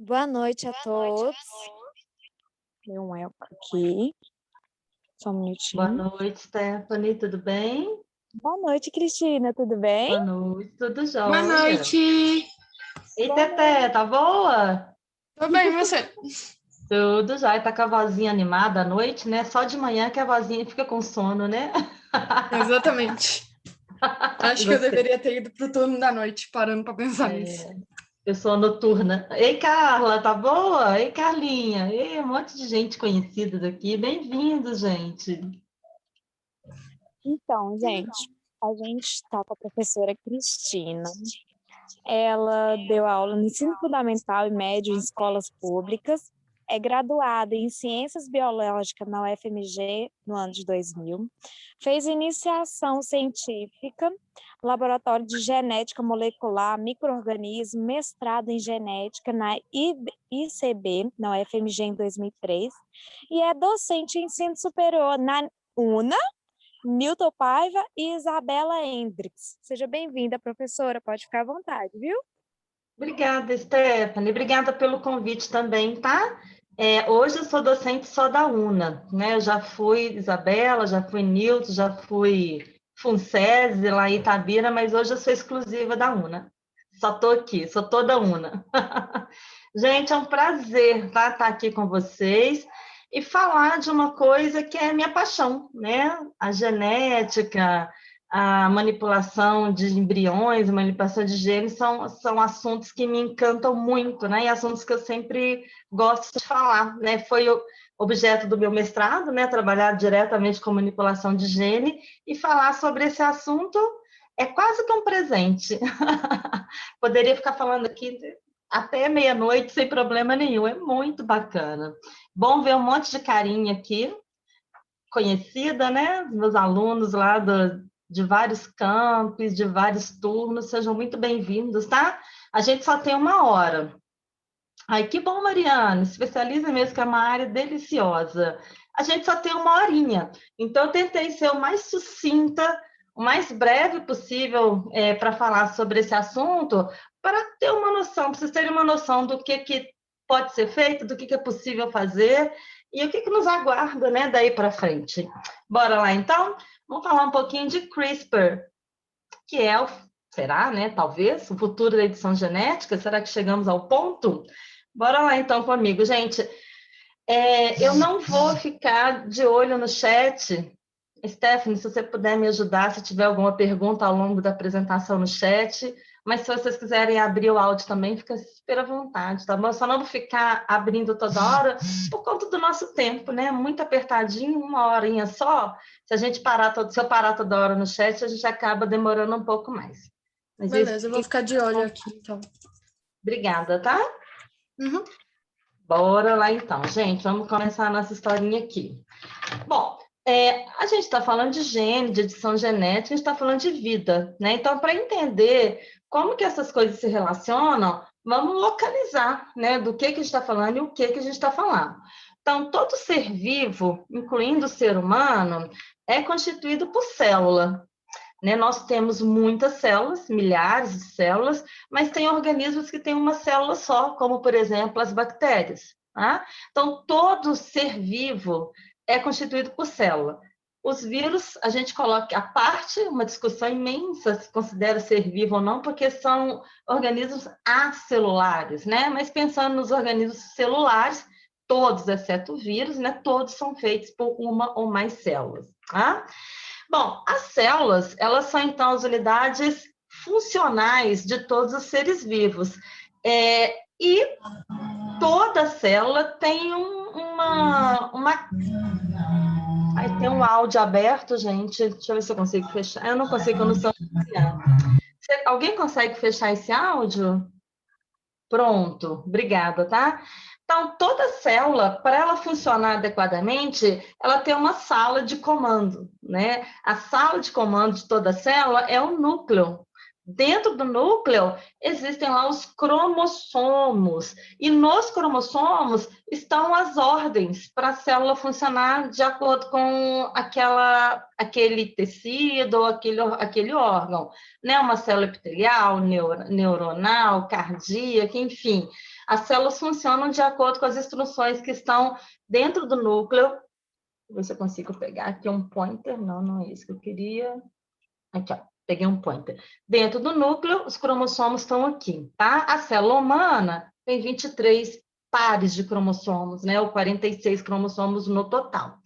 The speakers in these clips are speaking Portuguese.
Boa noite a todos. Tem um eco aqui. Só um Boa minutinho. noite, Stephanie, tudo bem? Boa noite, Cristina. Tudo bem? Boa noite, tudo Boa jóia. noite. E Boa Teté, tá boa? Tô bem, e você? Tudo jóia, tá com a vozinha animada à noite, né? Só de manhã que a vozinha fica com sono, né? Exatamente. Acho que eu Gostei. deveria ter ido pro turno da noite, parando pra pensar nisso. Eu sou noturna. Ei, Carla, tá boa? Ei, Carlinha. Ei, um monte de gente conhecida daqui. Bem-vindo, gente. Então, gente, a gente está com a professora Cristina. Ela deu aula no ensino fundamental e médio em escolas públicas. É graduada em Ciências Biológicas na UFMG no ano de 2000. Fez iniciação científica, laboratório de genética molecular, micro-organismo, mestrado em genética na ICB, na UFMG em 2003. E é docente em ensino superior na UNA, Newton Paiva e Isabela Hendricks. Seja bem-vinda, professora. Pode ficar à vontade, viu? Obrigada, Stephanie. Obrigada pelo convite também, tá? Hoje eu sou docente só da UNA, né? Eu já fui Isabela, já fui Nilton, já fui Funcese lá em Itabira, mas hoje eu sou exclusiva da UNA. Só estou aqui, sou toda UNA. Gente, é um prazer, tá, estar aqui com vocês e falar de uma coisa que é minha paixão, né? A genética, a manipulação de embriões, a manipulação de genes são assuntos que me encantam muito, né? E assuntos que eu sempre gosto de falar, né? Foi o objeto do meu mestrado, né? Trabalhar diretamente com manipulação de gene e falar sobre esse assunto é quase que um presente. Poderia ficar falando aqui até meia-noite sem problema nenhum, é muito bacana. Bom ver um monte de carinha aqui, conhecida, né? Meus alunos lá de vários campos, de vários turnos, sejam muito bem-vindos, tá? A gente só tem uma hora. Ai, que bom, Mariana, especializa mesmo, que é uma área deliciosa. A gente só tem uma horinha, então eu tentei ser o mais sucinta, o mais breve possível para falar sobre esse assunto, para ter uma noção, para vocês terem uma noção do que pode ser feito, do que é possível fazer e o que nos aguarda, né, daí para frente. Bora lá, então? Vamos falar um pouquinho de CRISPR, que será, né, talvez, o futuro da edição genética. Será que chegamos ao ponto? Bora lá, então, comigo. Gente, eu não vou ficar de olho no chat. Stephanie, se você puder me ajudar, se tiver alguma pergunta ao longo da apresentação no chat, mas se vocês quiserem abrir o áudio também, fica super à vontade, tá bom? Eu só não vou ficar abrindo toda hora por conta do nosso tempo, né? Muito apertadinho, uma horinha só. Se eu parar toda hora no chat, a gente acaba demorando um pouco mais. Mas Beleza, eu vou ficar de olho aqui, então. Obrigada, tá? Uhum. Bora lá então, gente, vamos começar a nossa historinha aqui. Bom, a gente está falando de gene, de edição genética, a gente está falando de vida, né? Então, para entender como que essas coisas se relacionam, vamos localizar, né, do que a gente está falando e o que a gente está falando. Então, todo ser vivo, incluindo o ser humano, é constituído por célula, né? Nós temos muitas células, milhares de células, mas tem organismos que têm uma célula só, como, por exemplo, as bactérias. Tá? Então, todo ser vivo é constituído por célula. Os vírus, a gente coloca à parte, uma discussão imensa se considera ser vivo ou não, porque são organismos acelulares, né? Mas pensando nos organismos celulares, todos, exceto o vírus, né? Todos são feitos por uma ou mais células. Tá? Bom, as células, elas são, então, as unidades funcionais de todos os seres vivos. E toda célula tem tem um áudio aberto, gente. Deixa eu ver se eu consigo fechar. Eu não consigo, eu não sou anciã. Alguém consegue fechar esse áudio? Pronto, obrigada, tá? Então, toda célula, para ela funcionar adequadamente, ela tem uma sala de comando, né? A sala de comando de toda célula é o núcleo. Dentro do núcleo existem lá os cromossomos, e nos cromossomos estão as ordens para a célula funcionar de acordo com aquele tecido ou aquele órgão, né? Uma célula epitelial, neuronal, cardíaca, enfim. As células funcionam de acordo com as instruções que estão dentro do núcleo. Vou ver se eu consigo pegar aqui um pointer. Não é isso que eu queria. Aqui, ó. Peguei um pointer. Dentro do núcleo, os cromossomos estão aqui, tá? A célula humana tem 23 pares de cromossomos, né? Ou 46 cromossomos no total.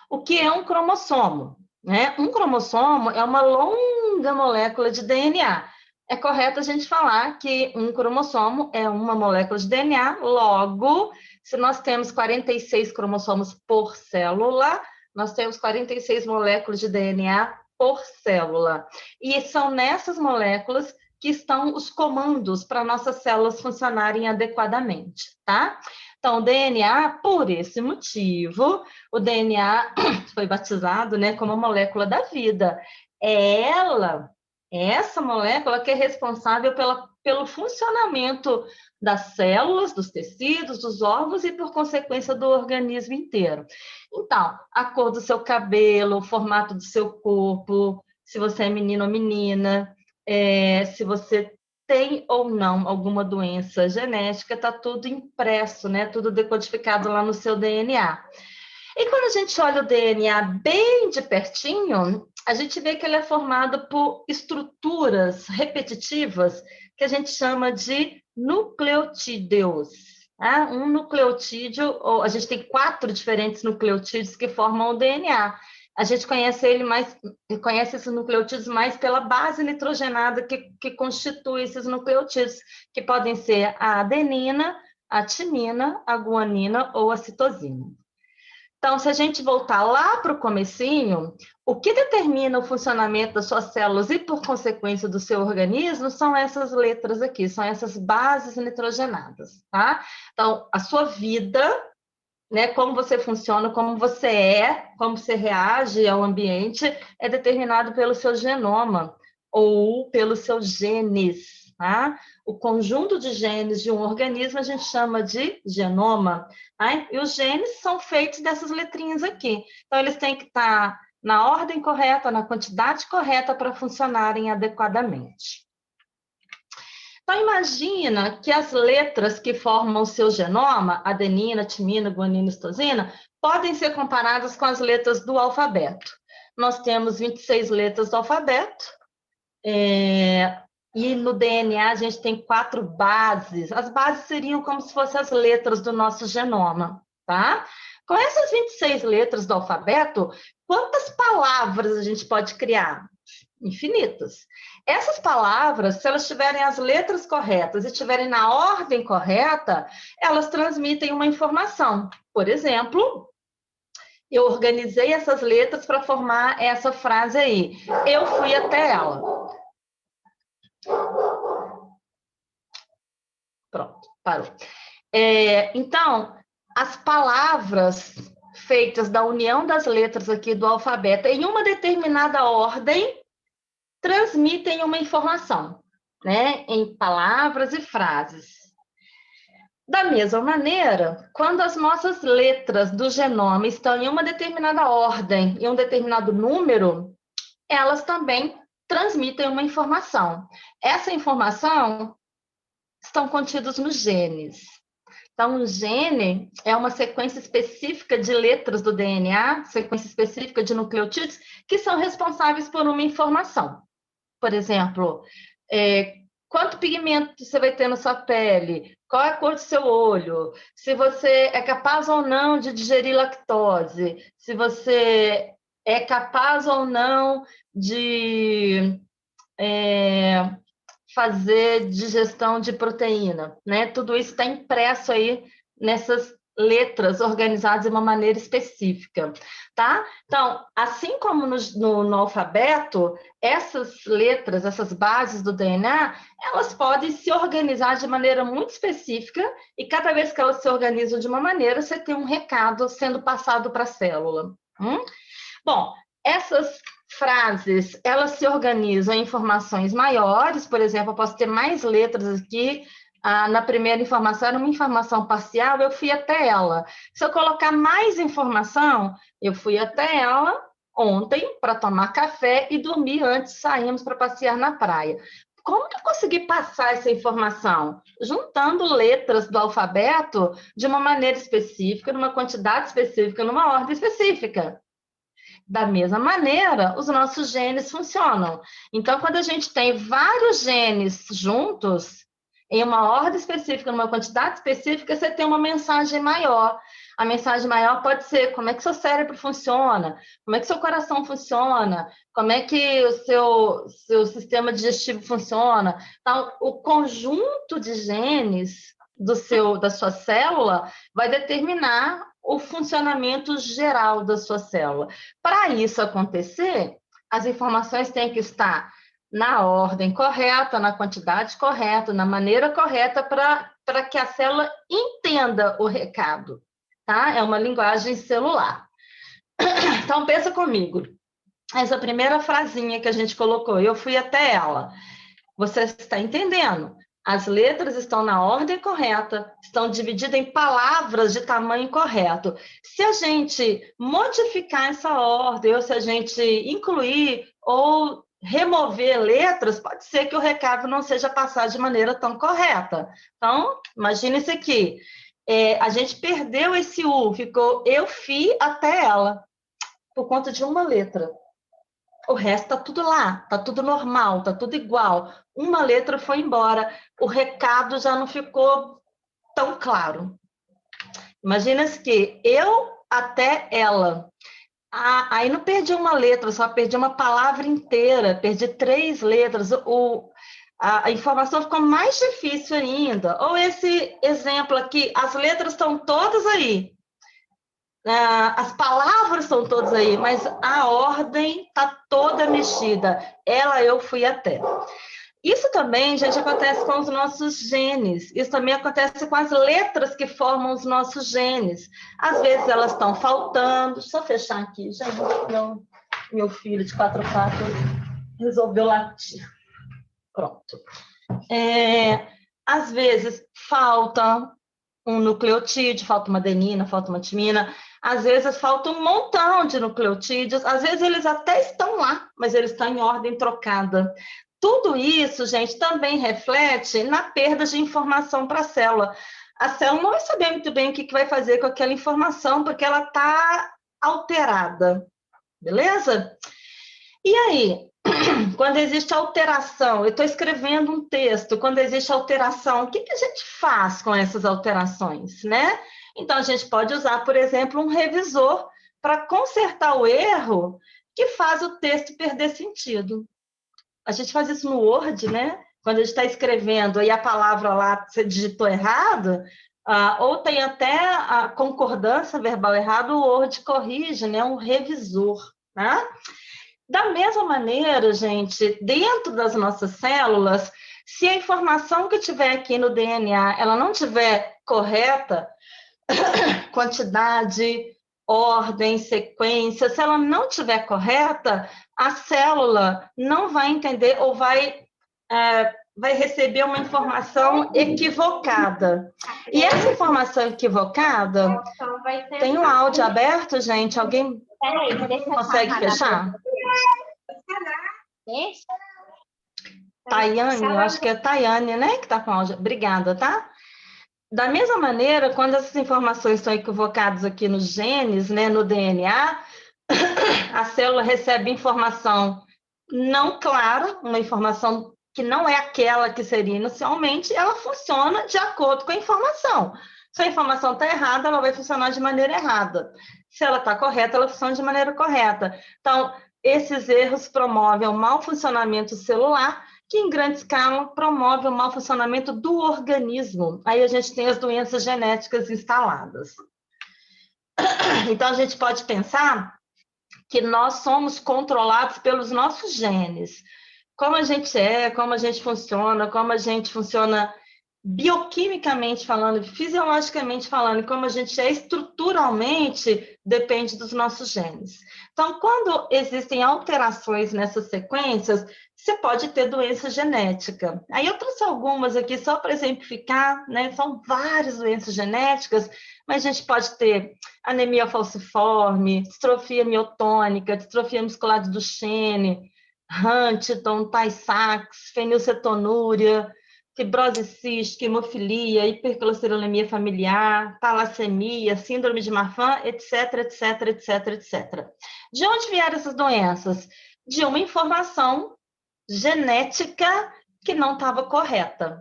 O que é um cromossomo? Né? Um cromossomo é uma longa molécula de DNA. É correto a gente falar que um cromossomo é uma molécula de DNA, logo, se nós temos 46 cromossomos por célula, nós temos 46 moléculas de DNA por célula. E são nessas moléculas que estão os comandos para nossas células funcionarem adequadamente, tá? Então, o DNA, por esse motivo, o DNA foi batizado, né, como a molécula da vida. É essa molécula que é responsável pelo funcionamento das células, dos tecidos, dos órgãos e, por consequência, do organismo inteiro. Então, a cor do seu cabelo, o formato do seu corpo, se você é menino ou menina, se você tem ou não alguma doença genética, está tudo impresso, né? Tudo decodificado lá no seu DNA. E quando a gente olha o DNA bem de pertinho, a gente vê que ele é formado por estruturas repetitivas que a gente chama de nucleotídeos. Tá? Um nucleotídeo, ou a gente tem 4 diferentes nucleotídeos que formam o DNA. A gente conhece esses nucleotídeos mais pela base nitrogenada que constitui esses nucleotídeos, que podem ser a adenina, a timina, a guanina ou a citosina. Então, se a gente voltar lá para o comecinho, o que determina o funcionamento das suas células e, por consequência, do seu organismo, são essas letras aqui, são essas bases nitrogenadas, tá? Então, a sua vida, né, como você funciona, como você reage ao ambiente, é determinado pelo seu genoma ou pelos seus genes, tá? O conjunto de genes de um organismo a gente chama de genoma, tá? E os genes são feitos dessas letrinhas aqui. Então, eles têm que estar na ordem correta, na quantidade correta para funcionarem adequadamente. Então, imagina que as letras que formam o seu genoma, adenina, timina, guanina e citosina, podem ser comparadas com as letras do alfabeto. Nós temos 26 letras do alfabeto, e no DNA a gente tem 4 bases. As bases seriam como se fossem as letras do nosso genoma, tá? Com essas 26 letras do alfabeto, quantas palavras a gente pode criar? Infinitas. Essas palavras, se elas tiverem as letras corretas e estiverem na ordem correta, elas transmitem uma informação. Por exemplo, eu organizei essas letras para formar essa frase aí. Eu fui até ela. Pronto, parou. Então, as palavras feitas da união das letras aqui do alfabeto em uma determinada ordem transmitem uma informação, né, em palavras e frases. Da mesma maneira, quando as nossas letras do genoma estão em uma determinada ordem, em um determinado número, elas também transmitem uma informação. Essa informação estão contidos nos genes. Então, o gene é uma sequência específica de letras do DNA, sequência específica de nucleotídeos, que são responsáveis por uma informação. Por exemplo, quanto pigmento você vai ter na sua pele, qual é a cor do seu olho, se você é capaz ou não de digerir lactose, se você é capaz ou não de fazer digestão de proteína, né? Tudo isso está impresso aí nessas letras organizadas de uma maneira específica, tá? Então, assim como no alfabeto, essas letras, essas bases do DNA, elas podem se organizar de maneira muito específica e cada vez que elas se organizam de uma maneira, você tem um recado sendo passado para a célula. Bom, essas frases, elas se organizam em informações maiores, por exemplo, eu posso ter mais letras aqui, na primeira informação era uma informação parcial, eu fui até ela. Se eu colocar mais informação, eu fui até ela ontem para tomar café e dormir antes, saímos para passear na praia. Como que eu consegui passar essa informação? Juntando letras do alfabeto de uma maneira específica, numa quantidade específica, numa ordem específica. Da mesma maneira, os nossos genes funcionam. Então, quando a gente tem vários genes juntos, em uma ordem específica, numa quantidade específica, você tem uma mensagem maior. A mensagem maior pode ser como é que seu cérebro funciona, como é que seu coração funciona, como é que o seu sistema digestivo funciona. Então, o conjunto de genes da sua célula vai determinar o funcionamento geral da sua célula. Para isso acontecer, as informações têm que estar na ordem correta, na quantidade correta, na maneira correta, para que a célula entenda o recado, tá? É uma linguagem celular. Então, pensa comigo. Essa primeira frasinha que a gente colocou, eu fui até ela. Você está entendendo? As letras estão na ordem correta, estão divididas em palavras de tamanho correto. Se a gente modificar essa ordem, ou se a gente incluir ou remover letras, pode ser que o recado não seja passado de maneira tão correta. Então, imagine isso aqui. A gente perdeu esse U, ficou eu fui até ela, por conta de uma letra. O resto está tudo lá, está tudo normal, está tudo igual. Uma letra foi embora, o recado já não ficou tão claro. Imagina que eu até ela. Aí não perdi uma letra, só perdi uma palavra inteira, perdi 3 letras. A informação ficou mais difícil ainda. Ou esse exemplo aqui, as letras estão todas aí. As palavras estão todas aí, mas a ordem está toda mexida. Ela, eu fui até. Isso também, gente, acontece com os nossos genes. Isso também acontece com as letras que formam os nossos genes. Às vezes elas estão faltando. Deixa eu fechar aqui, gente. Meu filho de 4 patas resolveu latir. Pronto. Às vezes falta um nucleotídeo, falta uma adenina, falta uma timina. Às vezes falta um montão de nucleotídeos. Às vezes eles até estão lá, mas eles estão em ordem trocada. Tudo isso, gente, também reflete na perda de informação para a célula. A célula não vai saber muito bem o que vai fazer com aquela informação, porque ela está alterada. Beleza? E aí, quando existe alteração, eu estou escrevendo um texto, quando existe alteração, o que a gente faz com essas alterações, né? Então, a gente pode usar, por exemplo, um revisor para consertar o erro que faz o texto perder sentido. A gente faz isso no Word, né? Quando a gente está escrevendo e a palavra lá você digitou errado, ou tem até a concordância verbal errada, o Word corrige, né? Um revisor, né? Da mesma maneira, gente, dentro das nossas células, se a informação que tiver aqui no DNA, ela não tiver correta, quantidade, ordem, sequência, se ela não tiver correta, a célula não vai entender ou vai receber uma informação equivocada. E essa informação equivocada, tem um áudio aberto, gente? Alguém consegue fechar? Tayane, eu acho que é Tayane, né, que está com áudio. Obrigada, tá? Da mesma maneira, quando essas informações estão equivocadas aqui nos genes, né, no DNA, a célula recebe informação não clara, uma informação que não é aquela que seria inicialmente, ela funciona de acordo com a informação. Se a informação está errada, ela vai funcionar de maneira errada. Se ela está correta, ela funciona de maneira correta. Então, esses erros promovem o mau funcionamento celular, que em grande escala promove o mau funcionamento do organismo. Aí a gente tem as doenças genéticas instaladas. Então, a gente pode pensar que nós somos controlados pelos nossos genes. Como a gente é, como a gente funciona bioquimicamente falando, fisiologicamente falando, como a gente é estruturalmente, depende dos nossos genes. Então, quando existem alterações nessas sequências, você pode ter doença genética. Aí eu trouxe algumas aqui só para exemplificar, né? São várias doenças genéticas, mas a gente pode ter anemia falciforme, distrofia miotônica, distrofia muscular de Duchenne, Huntington, Tay-Sachs, fenilcetonúria, fibrose cística, hemofilia, hipercolesterolemia familiar, talassemia, síndrome de Marfan, etc, etc, etc, etc. De onde vieram essas doenças? De uma informação genética que não estava correta.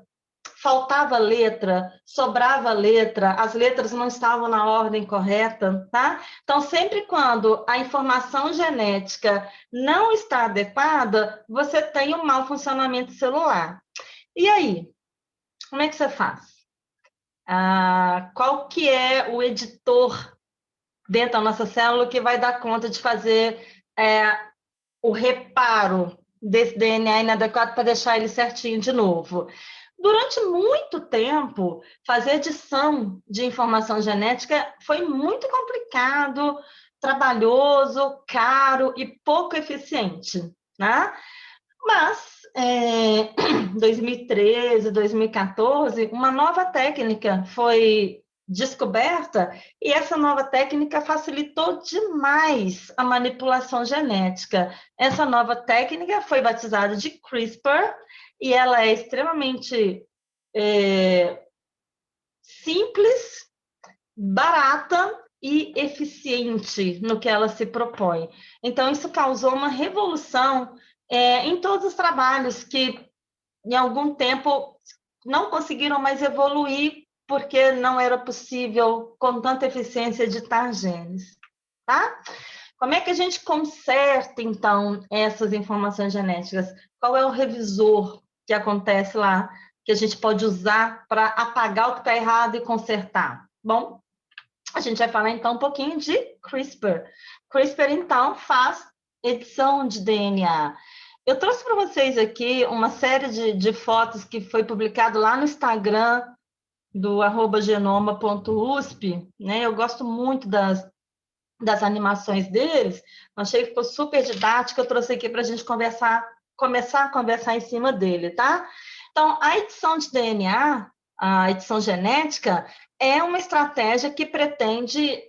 Faltava letra, sobrava letra, as letras não estavam na ordem correta, tá? Então, sempre quando a informação genética não está adequada, você tem um mau funcionamento celular. E aí, como é que você faz? Qual que é o editor dentro da nossa célula que vai dar conta de fazer o reparo desse DNA inadequado para deixar ele certinho de novo? Durante muito tempo, fazer edição de informação genética foi muito complicado, trabalhoso, caro e pouco eficiente, né? Mas, em 2013, 2014, uma nova técnica foi descoberta e essa nova técnica facilitou demais a manipulação genética. Essa nova técnica foi batizada de CRISPR e ela é extremamente simples, barata e eficiente no que ela se propõe. Então, isso causou uma revolução em todos os trabalhos que, em algum tempo, não conseguiram mais evoluir porque não era possível, com tanta eficiência, editar genes. Tá? Como é que a gente conserta, então, essas informações genéticas? Qual é o revisor que acontece lá, que a gente pode usar para apagar o que está errado e consertar? Bom, a gente vai falar, então, um pouquinho de CRISPR. CRISPR, então, faz edição de DNA. Eu trouxe para vocês aqui uma série de fotos que foi publicado lá no Instagram do @genoma.usp, né? Eu gosto muito das animações deles, achei que ficou super didático, eu trouxe aqui para a gente começar a conversar em cima dele, tá? Então, a edição de DNA, a edição genética, é uma estratégia que pretende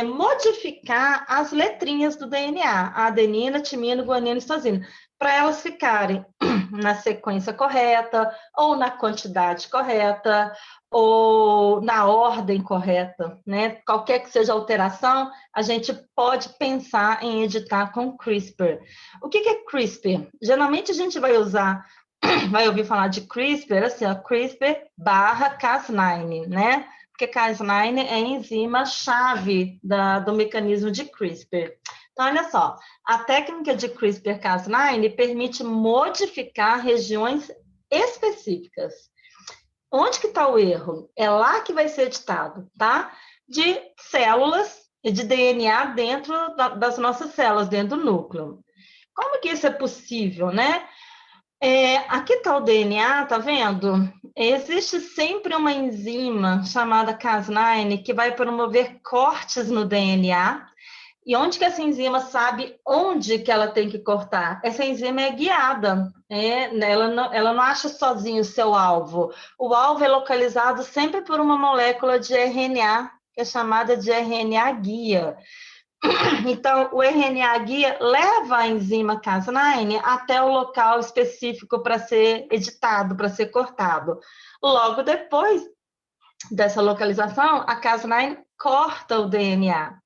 modificar as letrinhas do DNA, a adenina, timina, guanina e citosina, para elas ficarem na sequência correta, ou na quantidade correta, ou na ordem correta, né? Qualquer que seja a alteração, a gente pode pensar em editar com CRISPR. O que é CRISPR? Geralmente a gente vai ouvir falar de CRISPR, assim, ó, CRISPR/Cas9, né? Porque Cas9 é a enzima-chave do mecanismo de CRISPR. Então, olha só, a técnica de CRISPR-Cas9 permite modificar regiões específicas. Onde que está o erro? É lá que vai ser editado, tá? De células e de DNA dentro das nossas células, dentro do núcleo. Como que isso é possível, né? Aqui está o DNA, tá vendo? Existe sempre uma enzima chamada Cas9 que vai promover cortes no DNA. E onde que essa enzima sabe onde que ela tem que cortar? Essa enzima é guiada, ela não acha sozinho o seu alvo. O alvo é localizado sempre por uma molécula de RNA, que é chamada de RNA guia. Então, o RNA guia leva a enzima Cas9 até o local específico para ser editado, para ser cortado. Logo depois dessa localização, a Cas9 corta o DNA.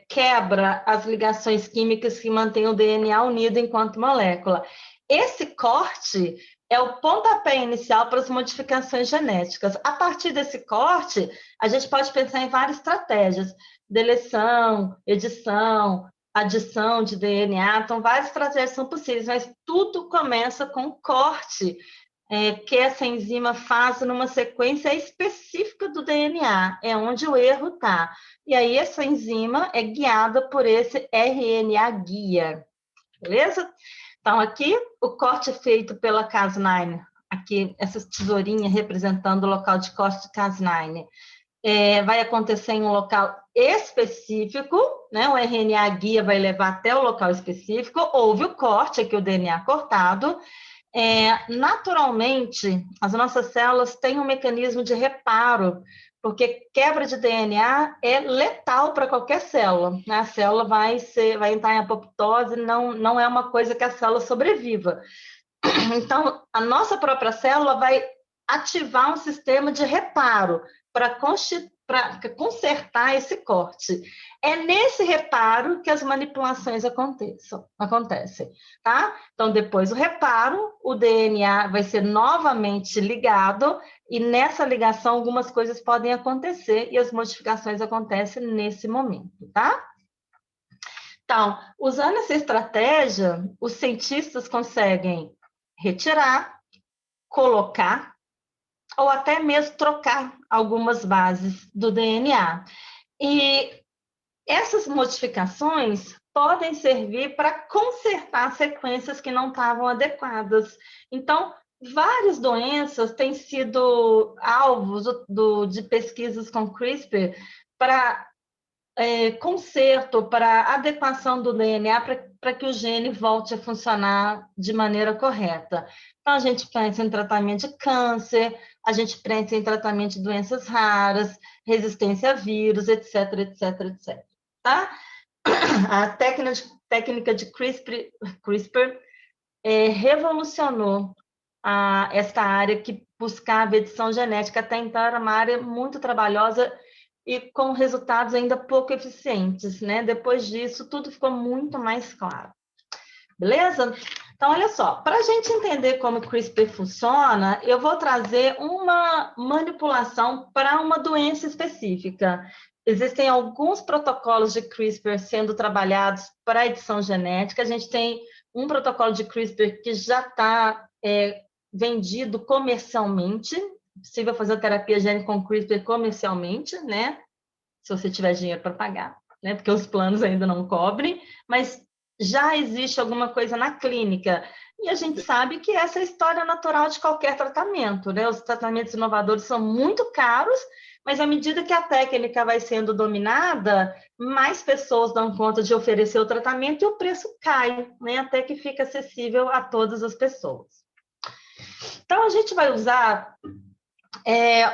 Quebra as ligações químicas que mantêm o DNA unido enquanto molécula. Esse corte é o pontapé inicial para as modificações genéticas. A partir desse corte, a gente pode pensar em várias estratégias: deleção, edição, adição de DNA. Então, várias estratégias são possíveis, mas tudo começa com o corte que essa enzima faz numa sequência específica do DNA, é onde o erro está. E aí essa enzima é guiada por esse RNA guia, beleza? Então aqui o corte feito pela Cas9 aqui essa tesourinha representando o local de corte de Cas9, vai acontecer em um local específico, né? O RNA guia vai levar até o local específico, houve o corte, aqui o DNA cortado. Naturalmente, as nossas células têm um mecanismo de reparo, porque quebra de DNA é letal para qualquer célula, né? A célula vai entrar em apoptose, não é uma coisa que a célula sobreviva. Então, a nossa própria célula vai ativar um sistema de reparo para consertar esse corte. É nesse reparo que as manipulações acontecem, tá? Então, depois do reparo, o DNA vai ser novamente ligado e nessa ligação algumas coisas podem acontecer e as modificações acontecem nesse momento, tá? Então, usando essa estratégia, os cientistas conseguem retirar, colocar ou até mesmo trocar algumas bases do DNA. E essas modificações podem servir para consertar sequências que não estavam adequadas. Então, várias doenças têm sido alvos de pesquisas com CRISPR para conserto, para adequação do DNA, para que o gene volte a funcionar de maneira correta. Então, a gente pensa em tratamento de câncer, a gente pensa em tratamento de doenças raras, resistência a vírus, etc, etc, etc. Tá? A técnica de CRISPR revolucionou esta área que buscava edição genética. Até então era uma área muito trabalhosa e com resultados ainda pouco eficientes, né? Depois disso, tudo ficou muito mais claro. Beleza? Então, olha só, para a gente entender como o CRISPR funciona, eu vou trazer uma manipulação para uma doença específica. Existem alguns protocolos de CRISPR sendo trabalhados para edição genética. A gente tem um protocolo de CRISPR que já está vendido comercialmente. É possível fazer terapia gênica com CRISPR comercialmente, né? Se você tiver dinheiro para pagar, né? Porque os planos ainda não cobrem, mas já existe alguma coisa na clínica. E a gente sabe que essa é a história natural de qualquer tratamento, né? Os tratamentos inovadores são muito caros, mas à medida que a técnica vai sendo dominada, mais pessoas dão conta de oferecer o tratamento e o preço cai, né? Até que fica acessível a todas as pessoas. Então, a gente vai usar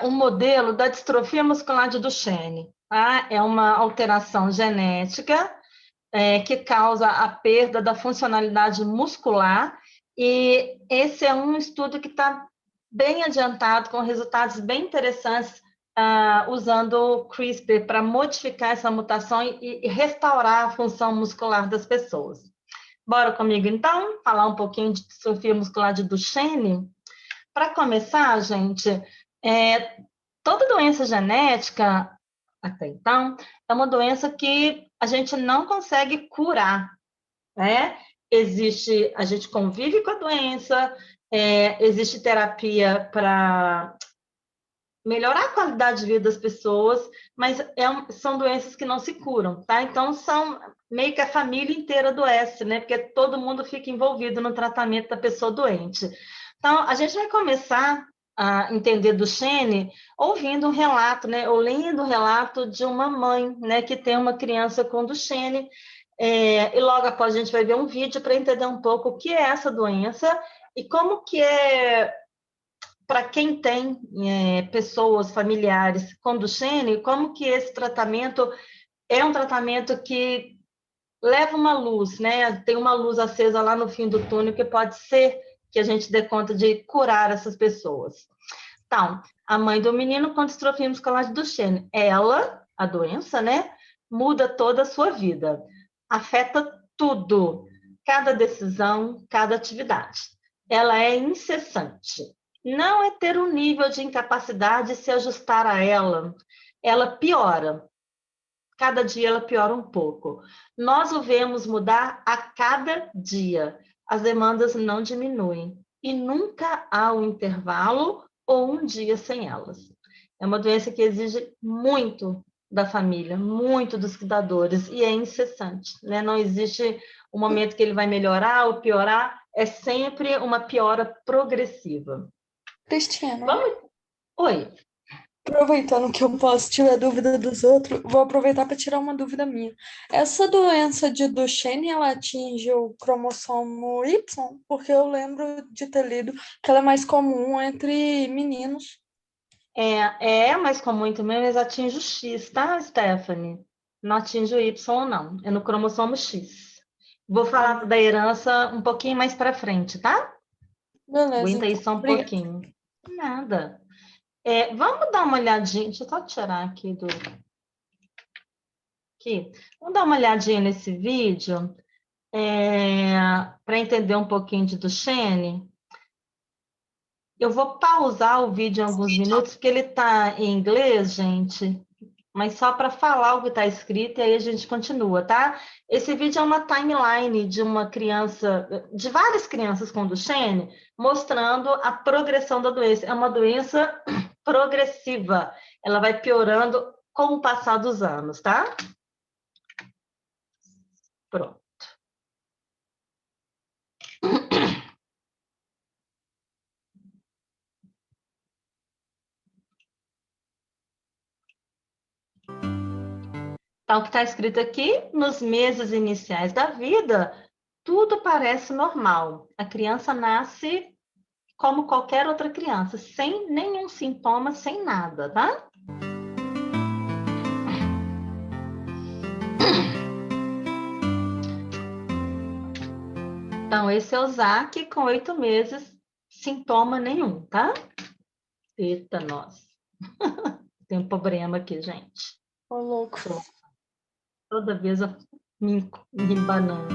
um modelo da distrofia muscular de Duchenne. Tá? É uma alteração genética que causa a perda da funcionalidade muscular, e esse é um estudo que está bem adiantado, com resultados bem interessantes, usando o CRISPR para modificar essa mutação e restaurar a função muscular das pessoas. Bora comigo, então, falar um pouquinho de distrofia muscular de Duchenne? Para começar, gente, toda doença genética, até então, é uma doença que a gente não consegue curar, né? A gente convive com a doença, existe terapia para melhorar a qualidade de vida das pessoas, mas são doenças que não se curam, tá? Então, são meio que a família inteira adoece, né? Porque todo mundo fica envolvido no tratamento da pessoa doente. Então, a gente vai começar a entender Duchenne ouvindo um relato, né? Ou lendo um relato de uma mãe, né? Que tem uma criança com Duchenne, e logo após a gente vai ver um vídeo para entender um pouco o que é essa doença e como que para quem tem pessoas familiares com Duchenne, como que esse tratamento é um tratamento que leva uma luz, né? Tem uma luz acesa lá no fim do túnel que pode ser que a gente dê conta de curar essas pessoas. Então, a mãe do menino com distrofia muscular de Duchenne, ela, a doença, né? Muda toda a sua vida, afeta tudo, cada decisão, cada atividade. Ela é incessante. Não é ter um nível de incapacidade e se ajustar a ela. Ela piora. Cada dia ela piora um pouco. Nós o vemos mudar a cada dia. As demandas não diminuem. E nunca há um intervalo ou um dia sem elas. É uma doença que exige muito da família, muito dos cuidadores, e é incessante, né? Não existe um momento que ele vai melhorar ou piorar, é sempre uma piora progressiva. Cristina, Vamos. Oi. aproveitando que eu posso tirar dúvida dos outros, vou aproveitar para tirar uma dúvida minha. Essa doença de Duchenne, ela atinge o cromossomo Y? Porque eu lembro de ter lido que ela é mais comum entre meninos. É mais comum também, mas atinge o X, tá, Stephanie? Não atinge o Y, não. É no cromossomo X. Vou falar da herança um pouquinho mais para frente, tá? Beleza, Aguenta aí então. só um Obrigada. pouquinho. Nada. Vamos dar uma olhadinha. Deixa eu só tirar aqui do. Aqui. Vamos dar uma olhadinha nesse vídeo para entender um pouquinho de Duchenne. Eu vou pausar o vídeo em alguns minutos, porque ele está em inglês, gente, mas só para falar o que está escrito e aí a gente continua, tá? Esse vídeo é uma timeline de uma criança, de várias crianças com Duchenne, mostrando a progressão da doença. É uma doença progressiva, ela vai piorando com o passar dos anos, tá? Pronto. Então, o que está escrito aqui, nos meses iniciais da vida, tudo parece normal. A criança nasce como qualquer outra criança, sem nenhum sintoma, sem nada, tá? Então, esse é o Zac com 8 meses, sintoma nenhum, tá? Eita, nós. Tem um problema aqui, gente. Ô, louco. Toda vez eu me embanando.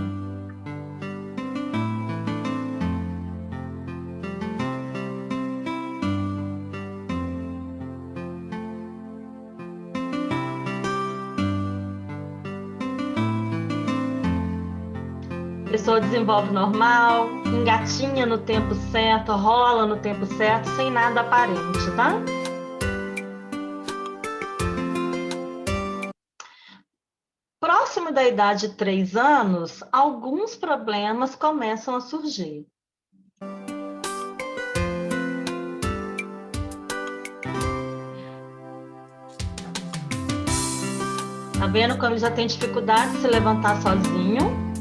A pessoa desenvolve normal, engatinha no tempo certo, rola no tempo certo, sem nada aparente, tá? Próximo da idade de 3 anos, alguns problemas começam a surgir. Tá vendo como ele já tem dificuldade de se levantar sozinho?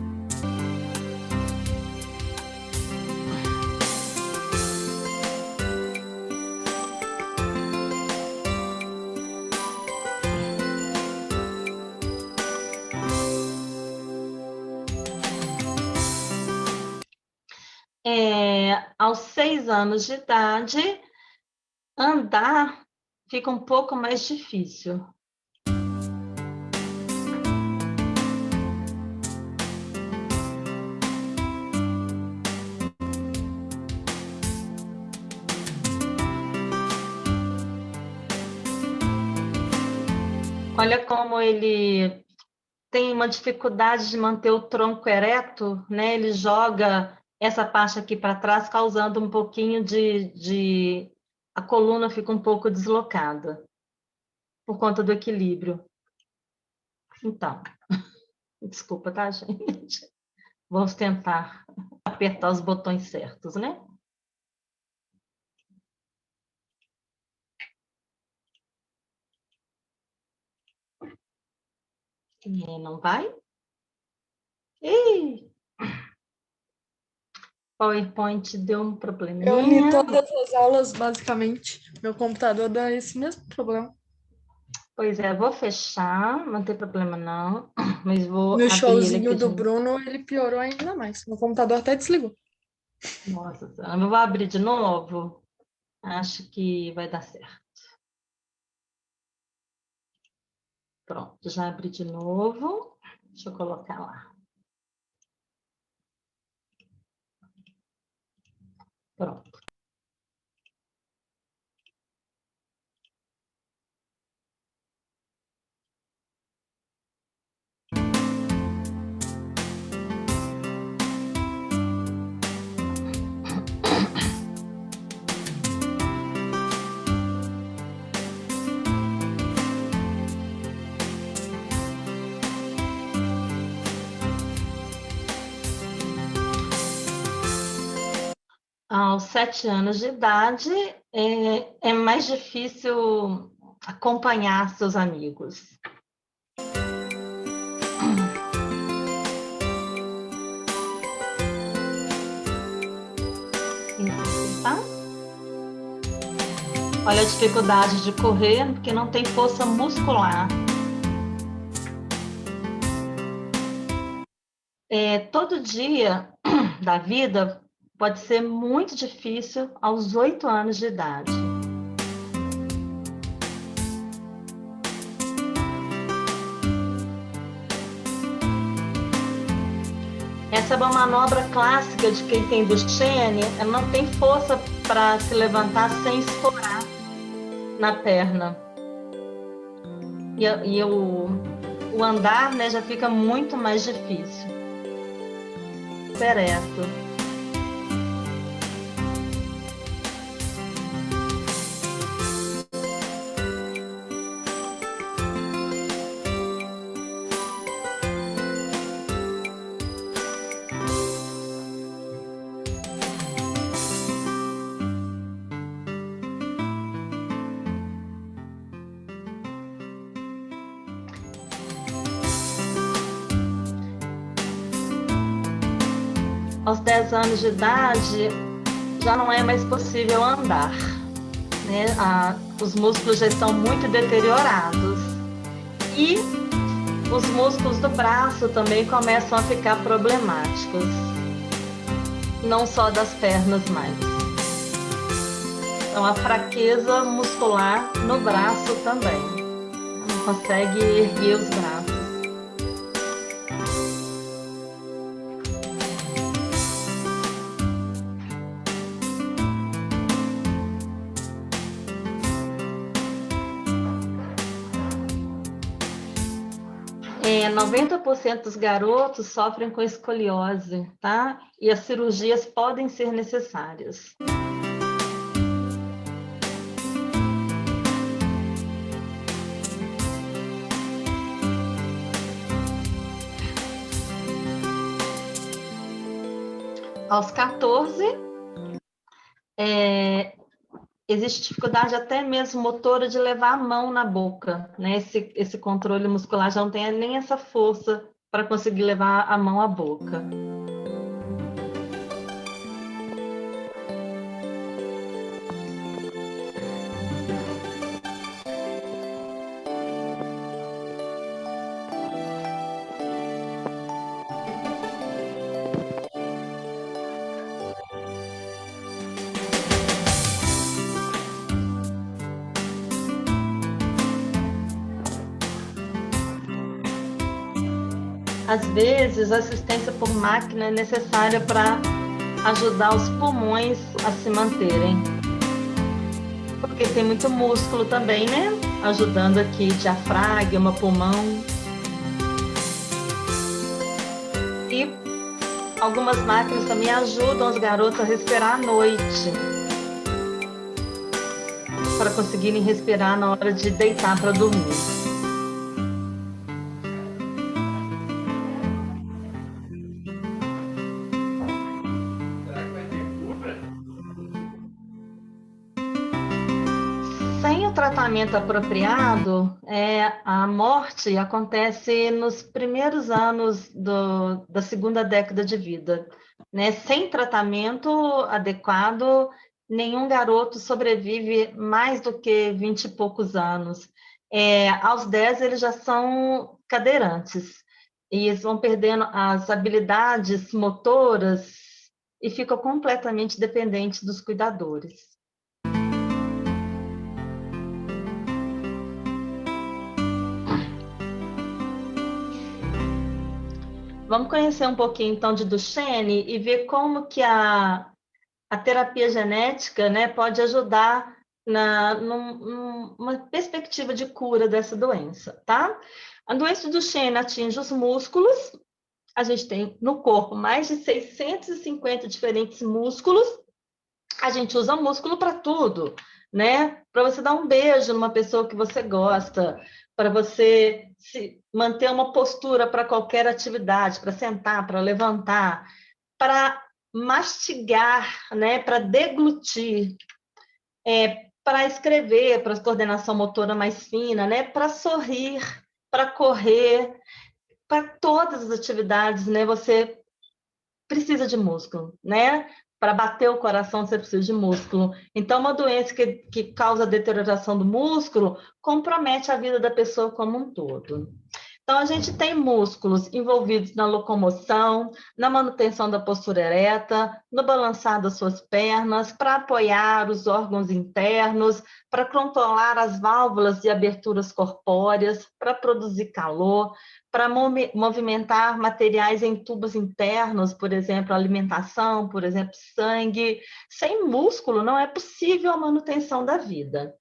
Aos 6 anos de idade, andar fica um pouco mais difícil. Olha como ele tem uma dificuldade de manter o tronco ereto, né? Ele joga essa parte aqui para trás, causando um pouquinho de... A coluna fica um pouco deslocada, por conta do equilíbrio. Então, desculpa, tá, gente? Vamos tentar apertar os botões certos, né? Não vai? Ih! PowerPoint deu um probleminha. Eu li todas as aulas, basicamente. Meu computador dá esse mesmo problema. Pois é, vou fechar, não tem problema não, mas vou No abrir ele showzinho aqui do Bruno, ele piorou ainda mais. Meu computador até desligou. Nossa Senhora, eu vou abrir de novo. Acho que vai dar certo. Pronto, já abri de novo. Deixa eu colocar lá. Pronto. Aos 7 anos de idade, é mais difícil acompanhar seus amigos. Isso, tá? Olha a dificuldade de correr, porque não tem força muscular. Todo dia da vida pode ser muito difícil aos 8 anos de idade. Essa é uma manobra clássica de quem tem Duchenne, ela não tem força para se levantar sem escorar na perna. E o andar, né, já fica muito mais difícil. Ereto. Aos 10 anos de idade, já não é mais possível andar, né? Os músculos já estão muito deteriorados. E os músculos do braço também começam a ficar problemáticos. Não só das pernas mais. Então, a fraqueza muscular no braço também. Não consegue erguer os braços. É, 90% dos garotos sofrem com escoliose, tá? E as cirurgias podem ser necessárias. Aos 14, existe dificuldade até mesmo motora de levar a mão na boca, né? Esse controle muscular já não tem nem essa força para conseguir levar a mão à boca. Às vezes, a assistência por máquina é necessária para ajudar os pulmões a se manterem. Porque tem muito músculo também, né? Ajudando aqui diafragma, pulmão. E algumas máquinas também ajudam os garotos a respirar à noite. Para conseguirem respirar na hora de deitar para dormir. Sem o tratamento apropriado, a morte acontece nos primeiros anos da segunda década de vida, né? Sem tratamento adequado, nenhum garoto sobrevive mais do que 20 e poucos anos. Aos 10, eles já são cadeirantes, e eles vão perdendo as habilidades motoras e ficam completamente dependentes dos cuidadores. Vamos conhecer um pouquinho, então, de Duchenne e ver como que a terapia genética, né, pode ajudar numa perspectiva de cura dessa doença, tá? A doença de Duchenne atinge os músculos. A gente tem no corpo mais de 650 diferentes músculos. A gente usa músculo para tudo, né? Para você dar um beijo numa pessoa que você gosta, para você manter uma postura para qualquer atividade, para sentar, para levantar, para mastigar, né? Para deglutir. para escrever, para coordenação motora mais fina, né? Para sorrir, para correr, para todas as atividades, né? Você precisa de músculo, né? Para bater o coração, você precisa de músculo. Então, uma doença que causa deterioração do músculo compromete a vida da pessoa como um todo. Então, a gente tem músculos envolvidos na locomoção, na manutenção da postura ereta, no balançar das suas pernas, para apoiar os órgãos internos, para controlar as válvulas e aberturas corpóreas, para produzir calor, para movimentar materiais em tubos internos, por exemplo, alimentação, por exemplo, sangue. Sem músculo não é possível a manutenção da vida.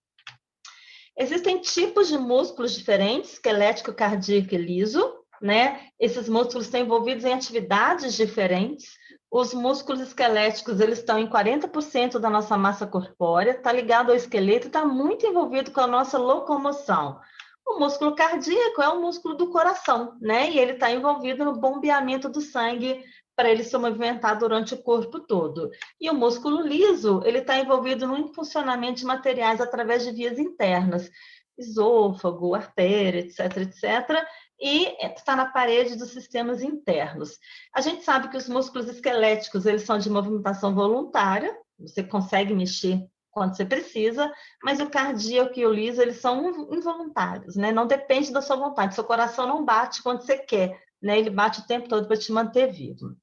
Existem tipos de músculos diferentes, esquelético, cardíaco e liso, né? Esses músculos estão envolvidos em atividades diferentes. Os músculos esqueléticos, eles estão em 40% da nossa massa corpórea, está ligado ao esqueleto e está muito envolvido com a nossa locomoção. O músculo cardíaco é o músculo do coração, né? E ele está envolvido no bombeamento do sangue para ele se movimentar durante o corpo todo. E o músculo liso, ele está envolvido no funcionamento de materiais através de vias internas, esôfago, artéria, etc., etc., e está na parede dos sistemas internos. A gente sabe que os músculos esqueléticos, eles são de movimentação voluntária, você consegue mexer quando você precisa, mas o cardíaco e o liso, eles são involuntários, né? Não depende da sua vontade, seu coração não bate quando você quer, né? Ele bate o tempo todo para te manter vivo.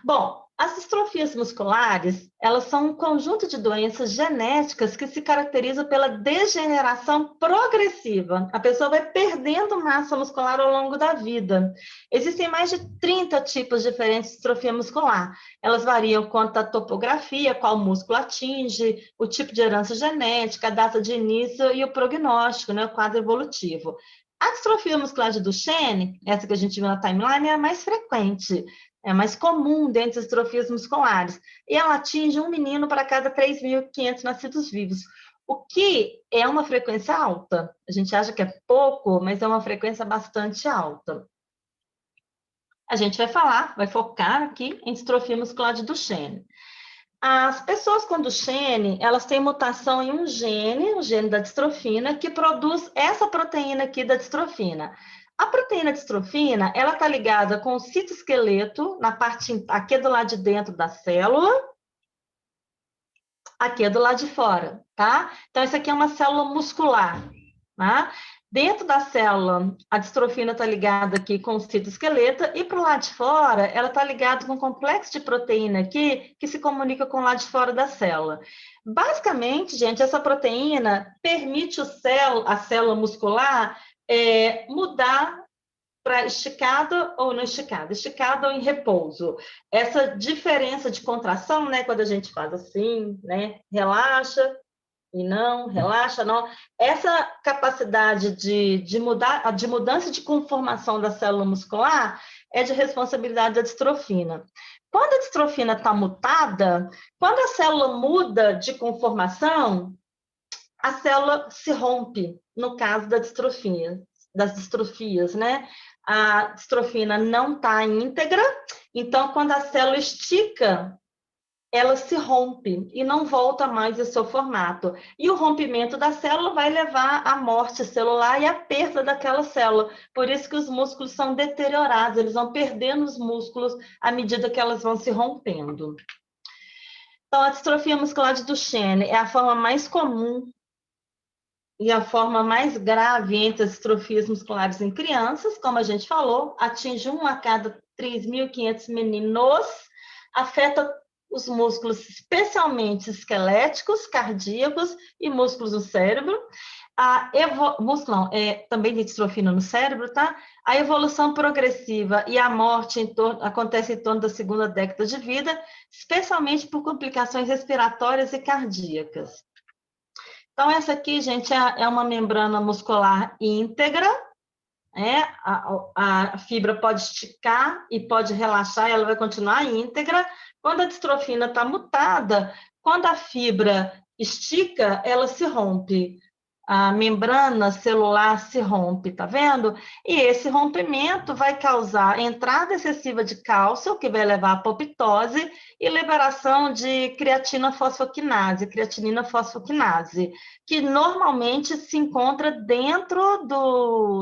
Bom, as distrofias musculares, elas são um conjunto de doenças genéticas que se caracterizam pela degeneração progressiva. A pessoa vai perdendo massa muscular ao longo da vida. Existem mais de 30 tipos diferentes de distrofia muscular. Elas variam quanto à topografia, qual músculo atinge, o tipo de herança genética, a data de início e o prognóstico, né, o quadro evolutivo. A distrofia muscular de Duchenne, essa que a gente viu na timeline, é a mais frequente. É mais comum dentre as distrofias musculares. E ela atinge um menino para cada 3.500 nascidos vivos, o que é uma frequência alta. A gente acha que é pouco, mas é uma frequência bastante alta. A gente vai focar aqui em distrofia muscular de Duchenne. As pessoas com Duchenne, elas têm mutação em um gene, o gene da distrofina, que produz essa proteína aqui da distrofina. A proteína distrofina, ela está ligada com o citoesqueleto, na parte aqui do lado de dentro da célula, aqui do lado de fora, tá? Então, isso aqui é uma célula muscular, tá? Dentro da célula, a distrofina está ligada aqui com o citoesqueleto, e para o lado de fora, ela está ligada com um complexo de proteína aqui, que se comunica com o lado de fora da célula. Basicamente, gente, essa proteína permite a célula muscular mudar para esticada ou não esticada, esticada ou em repouso. Essa diferença de contração, né, quando a gente faz assim, né, relaxa e não, relaxa, não. Essa capacidade de mudança de conformação da célula muscular é de responsabilidade da distrofina. Quando a distrofina está mutada, quando a célula muda de conformação, a célula se rompe, no caso da distrofia, das distrofias, né? A distrofina não está íntegra, então, quando a célula estica, ela se rompe e não volta mais ao seu formato. E o rompimento da célula vai levar à morte celular e à perda daquela célula. Por isso que os músculos são deteriorados, eles vão perdendo os músculos à medida que elas vão se rompendo. Então, a distrofia muscular de Duchenne é a forma mais comum e a forma mais grave entre as distrofias musculares em crianças, como a gente falou, atinge 1 a cada 3.500 meninos, afeta os músculos, especialmente esqueléticos, cardíacos e músculos do cérebro. Também tem distrofina no cérebro, tá? A evolução progressiva e a morte acontece em torno da segunda década de vida, especialmente por complicações respiratórias e cardíacas. Então, essa aqui, gente, é uma membrana muscular íntegra, né? A fibra pode esticar e pode relaxar, ela vai continuar íntegra. Quando a distrofina está mutada, quando a fibra estica, ela se rompe. a membrana celular se rompe, tá vendo? E esse rompimento vai causar entrada excessiva de cálcio, que vai levar à apoptose e liberação de creatinina fosfoquinase, que normalmente se encontra dentro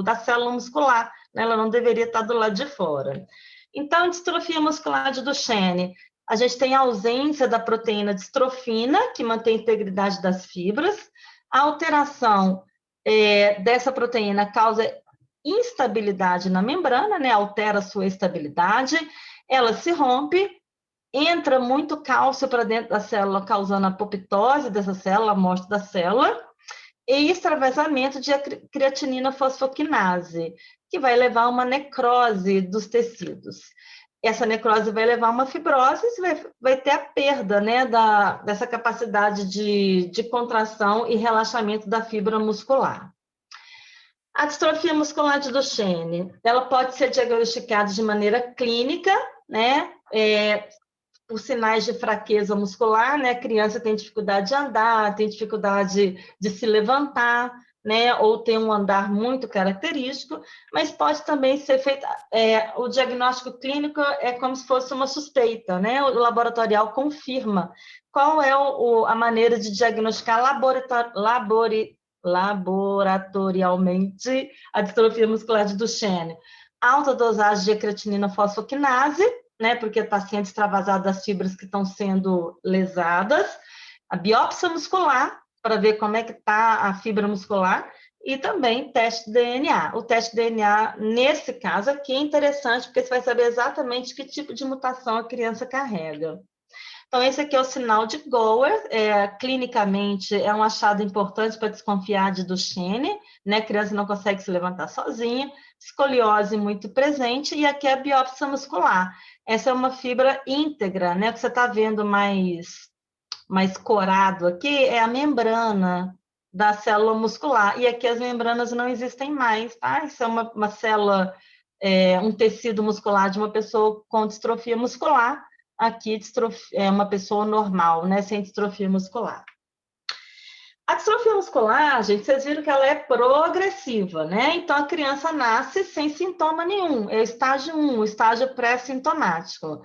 da célula muscular, né? Ela não deveria estar do lado de fora. Então, em distrofia muscular de Duchenne, a gente tem a ausência da proteína distrofina, que mantém a integridade das fibras. A alteração dessa proteína causa instabilidade na membrana, né? Altera a sua estabilidade, ela se rompe, entra muito cálcio para dentro da célula, causando a apoptose dessa célula, a morte da célula, e extravasamento de creatinina fosfoquinase, que vai levar a uma necrose dos tecidos. Essa necrose vai levar a uma fibrose, vai ter a perda, né, dessa capacidade de contração e relaxamento da fibra muscular. A distrofia muscular de Duchenne, ela pode ser diagnosticada de maneira clínica, né, por sinais de fraqueza muscular, né, a criança tem dificuldade de andar, tem dificuldade de se levantar, né, ou tem um andar muito característico, mas pode também ser feito, o diagnóstico clínico é como se fosse uma suspeita, né, o laboratorial confirma qual é a maneira de diagnosticar laboratorialmente a distrofia muscular de Duchenne. Alta dosagem de creatinina fosfoquinase, né, porque está sendo extravasada das fibras que estão sendo lesadas, a biópsia muscular, para ver como é que está a fibra muscular, e também teste de DNA. O teste de DNA, nesse caso aqui, é interessante, porque você vai saber exatamente que tipo de mutação a criança carrega. Então, esse aqui é o sinal de Gower, clinicamente é um achado importante para desconfiar de Duchenne, né? A criança não consegue se levantar sozinha, escoliose muito presente, e aqui é a biópsia muscular. Essa é uma fibra íntegra, né? O que você está vendo mais corado aqui é a membrana da célula muscular, e aqui as membranas não existem mais, tá? Isso é uma célula, um tecido muscular de uma pessoa com distrofia muscular, aqui é uma pessoa normal, né, sem distrofia muscular. A distrofia muscular, gente, vocês viram que ela é progressiva, né? Então, a criança nasce sem sintoma nenhum, é o estágio 1, o estágio pré-sintomático.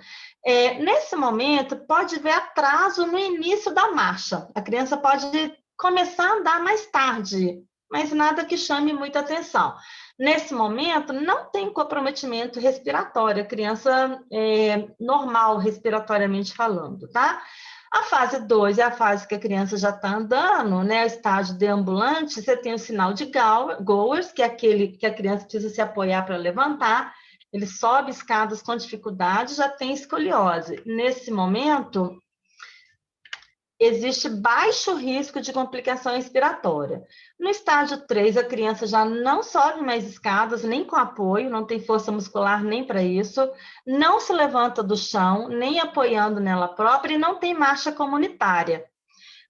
Nesse momento, pode haver atraso no início da marcha. A criança pode começar a andar mais tarde, mas nada que chame muita atenção. Nesse momento, não tem comprometimento respiratório, a criança é normal respiratoriamente falando, tá? A fase 2 é a fase que a criança já está andando, né? O estágio deambulante, você tem o sinal de Gowers, que é aquele que a criança precisa se apoiar para levantar, ele sobe escadas com dificuldade, já tem escoliose. Nesse momento, existe baixo risco de complicação respiratória. No estágio 3, a criança já não sobe mais escadas, nem com apoio, não tem força muscular nem para isso, não se levanta do chão, nem apoiando nela própria, e não tem marcha comunitária.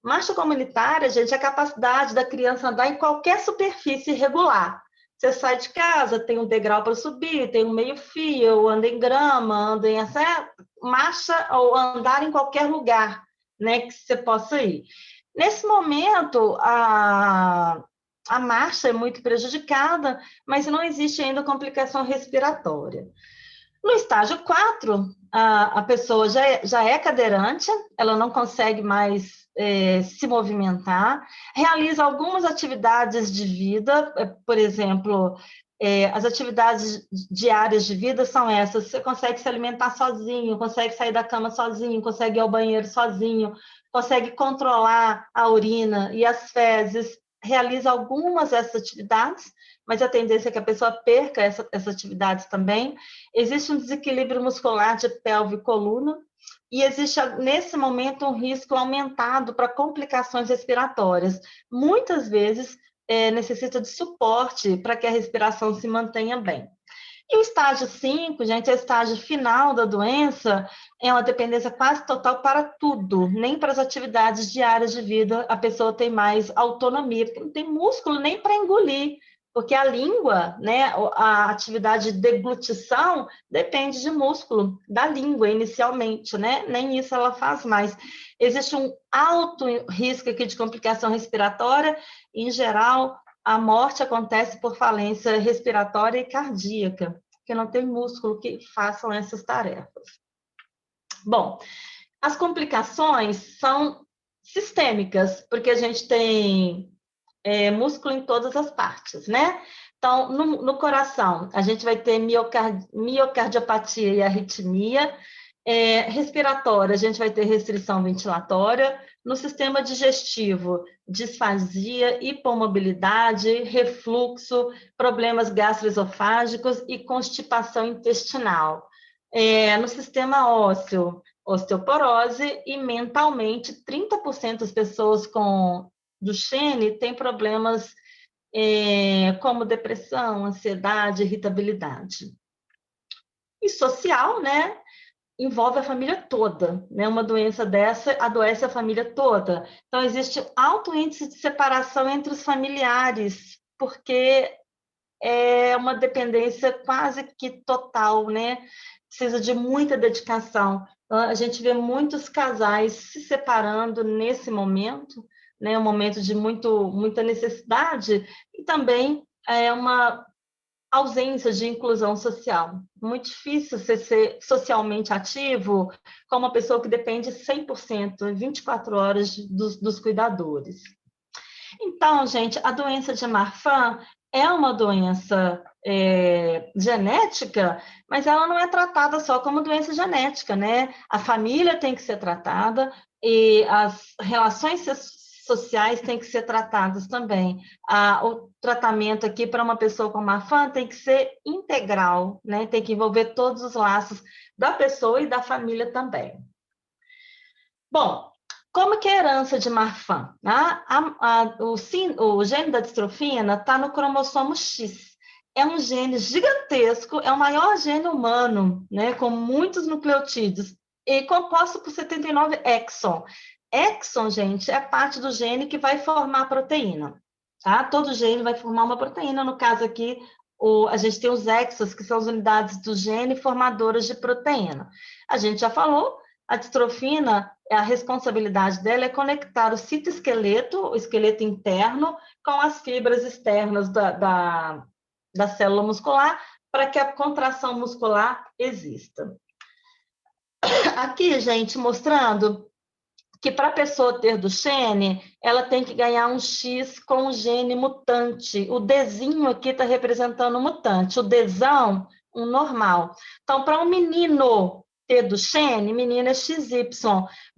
Marcha comunitária, gente, é a capacidade da criança andar em qualquer superfície irregular. Você sai de casa, tem um degrau para subir, tem um meio-fio, anda em grama, anda em marcha ou andar em qualquer lugar, né, que você possa ir. Nesse momento, a marcha é muito prejudicada, mas não existe ainda complicação respiratória. No estágio 4, a pessoa já é cadeirante, ela não consegue mais se movimentar, realiza algumas atividades de vida, por exemplo, as atividades diárias de vida são essas: você consegue se alimentar sozinho, consegue sair da cama sozinho, consegue ir ao banheiro sozinho, consegue controlar a urina e as fezes, realiza algumas dessas atividades, mas a tendência é que a pessoa perca essas atividades também. Existe um desequilíbrio muscular de pelve e coluna, e existe, nesse momento, um risco aumentado para complicações respiratórias. Muitas vezes, necessita de suporte para que a respiração se mantenha bem. E o estágio 5, gente, é o estágio final da doença, é uma dependência quase total para tudo, nem para as atividades diárias de vida a pessoa tem mais autonomia, porque não tem músculo nem para engolir, porque a língua, né, a atividade de deglutição depende de músculo da língua inicialmente, né? Nem isso ela faz mais. Existe um alto risco aqui de complicação respiratória, em geral, a morte acontece por falência respiratória e cardíaca, porque não tem músculo que façam essas tarefas. Bom, as complicações são sistêmicas, porque a gente tem músculo em todas as partes, né? Então, no coração, a gente vai ter miocardiopatia e arritmia. Respiratória, a gente vai ter restrição ventilatória. No sistema digestivo, disfasia, hipomobilidade, refluxo, problemas gastroesofágicos e constipação intestinal. No sistema ósseo, osteoporose e mentalmente, 30% das pessoas com Duchenne têm problemas como depressão, ansiedade, irritabilidade. E social, né? Envolve a família toda, né? Uma doença dessa adoece a família toda. Então, existe alto índice de separação entre os familiares, porque é uma dependência quase que total, né? Precisa de muita dedicação. A gente vê muitos casais se separando nesse momento, né? Um momento de muita necessidade e também uma ausência de inclusão social. Muito difícil você ser socialmente ativo com uma pessoa que depende 100%, 24 horas dos cuidadores. Então, gente, a doença de Marfan é uma doença genética, mas ela não é tratada só como doença genética, né? A família tem que ser tratada e as relações sociais têm que ser tratadas também. O tratamento aqui para uma pessoa com Marfan tem que ser integral, né? Tem que envolver todos os laços da pessoa e da família também. Bom, como que é a herança de Marfan? O gene da distrofina está no cromossomo X. É um gene gigantesco, é o maior gene humano, né, com muitos nucleotídeos, e composto por 79 exons. Exon, gente, é parte do gene que vai formar a proteína. Tá? Todo gene vai formar uma proteína. No caso aqui, a gente tem os exons, que são as unidades do gene formadoras de proteína. A gente já falou, a distrofina, a responsabilidade dela é conectar o citoesqueleto, o esqueleto interno, com as fibras externas da célula muscular, para que a contração muscular exista. Aqui, gente, mostrando que para a pessoa ter Duchenne, ela tem que ganhar um X com o gene mutante. O Dzinho aqui está representando o mutante, o Dzão, um normal. Então, para um menino ter Duchenne, menina é XY,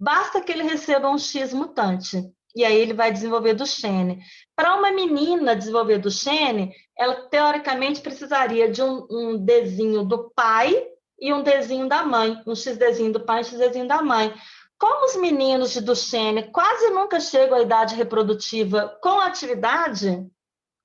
basta que ele receba um X mutante, e aí ele vai desenvolver Duchenne. Para uma menina desenvolver Duchenne, ela teoricamente precisaria de um Dzinho do pai e um Dzinho da mãe, um XDzinho do pai e um XDzinho da mãe. Como os meninos de Duchenne quase nunca chegam à idade reprodutiva com atividade,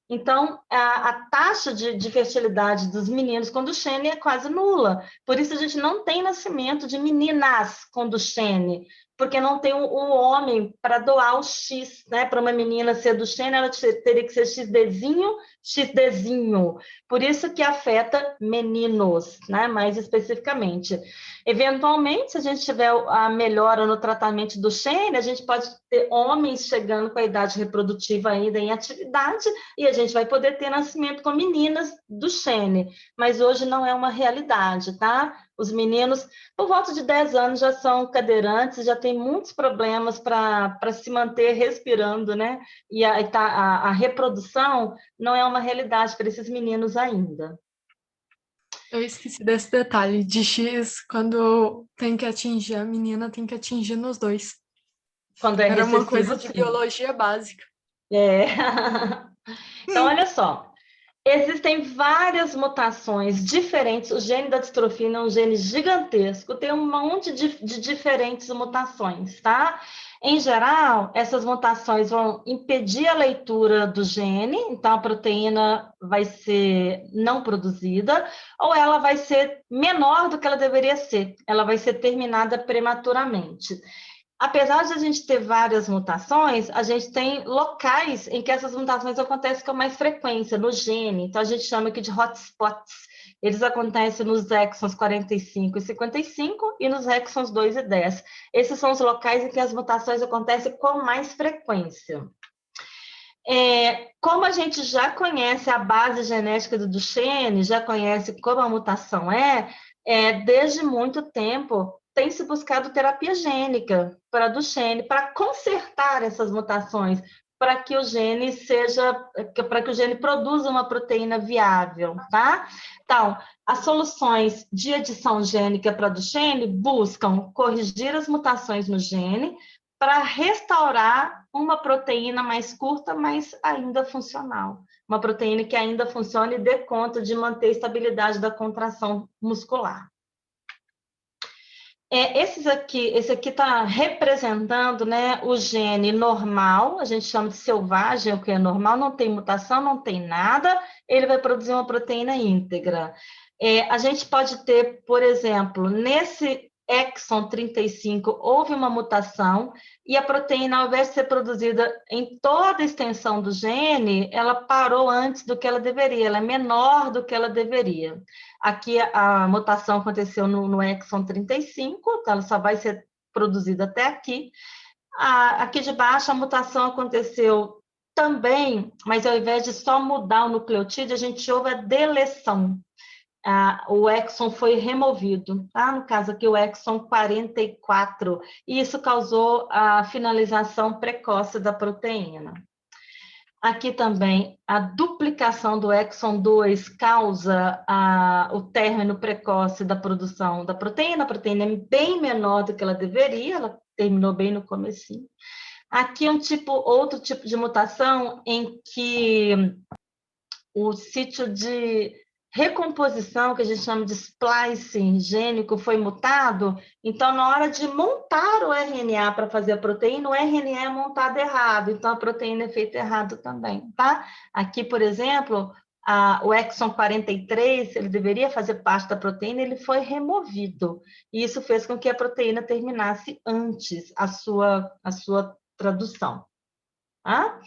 então a taxa de fertilidade dos meninos com Duchenne é quase nula. Por isso a gente não tem nascimento de meninas com Duchenne, porque não tem o homem para doar o X, né? Para uma menina ser Duchenne, ela teria que ser XDzinho, XDzinho. Por isso que afeta meninos, né? Mais especificamente. Eventualmente, se a gente tiver a melhora no tratamento do Duchenne, a gente pode ter homens chegando com a idade reprodutiva ainda em atividade e a gente vai poder ter nascimento com meninas do Duchenne, mas hoje não é uma realidade, tá? Os meninos, por volta de 10 anos, já são cadeirantes, já tem muitos problemas para se manter respirando, né? E a reprodução não é uma realidade para esses meninos ainda. Eu esqueci desse detalhe de X, quando tem que atingir a menina, tem que atingir nos dois. Quando é Era uma recessivo, coisa de sim. biologia básica. Então, olha só. Existem várias mutações diferentes. O gene da distrofina é um gene gigantesco, tem um monte de diferentes mutações, tá? Em geral, essas mutações vão impedir a leitura do gene, então a proteína vai ser não produzida, ou ela vai ser menor do que ela deveria ser, ela vai ser terminada prematuramente. apesar de a gente ter várias mutações, a gente tem locais em que essas mutações acontecem com mais frequência, no gene. Então, a gente chama aqui de hotspots. Eles acontecem nos exons 45 e 55 e nos exons 2 e 10. Esses são os locais em que as mutações acontecem com mais frequência. Como a gente já conhece a base genética do Duchenne, já conhece como a mutação desde muito tempo tem se buscado terapia gênica para Duchenne, para consertar essas mutações, para que o gene produza uma proteína viável, tá? Então, as soluções de edição gênica para Duchenne buscam corrigir as mutações no gene para restaurar uma proteína mais curta, mas ainda funcional. Uma proteína que ainda funcione e dê conta de manter a estabilidade da contração muscular. Esse aqui está representando, né, o gene normal, a gente chama de selvagem, o que é normal, não tem mutação, não tem nada, ele vai produzir uma proteína íntegra. A gente pode ter, por exemplo, nesse exon 35, houve uma mutação e a proteína, ao invés de ser produzida em toda a extensão do gene, ela parou antes do que ela deveria, ela é menor do que ela deveria. Aqui a mutação aconteceu no exon 35, então ela só vai ser produzida até aqui. Aqui de baixo a mutação aconteceu também, mas ao invés de só mudar o nucleotídeo, a gente houve a deleção. O exon foi removido, tá? No caso aqui o exon 44, e isso causou a finalização precoce da proteína. Aqui também, a duplicação do exon 2 causa o término precoce da produção da proteína. A proteína é bem menor do que ela deveria, ela terminou bem no comecinho. Aqui outro tipo de mutação em que o sítio de recomposição, que a gente chama de splicing gênico, foi mutado. Então, na hora de montar o RNA para fazer a proteína, o RNA é montado errado, então a proteína é feita errado também, tá? Aqui, por exemplo, o exon 43, ele deveria fazer parte da proteína, ele foi removido. E isso fez com que a proteína terminasse antes a sua tradução. Tá?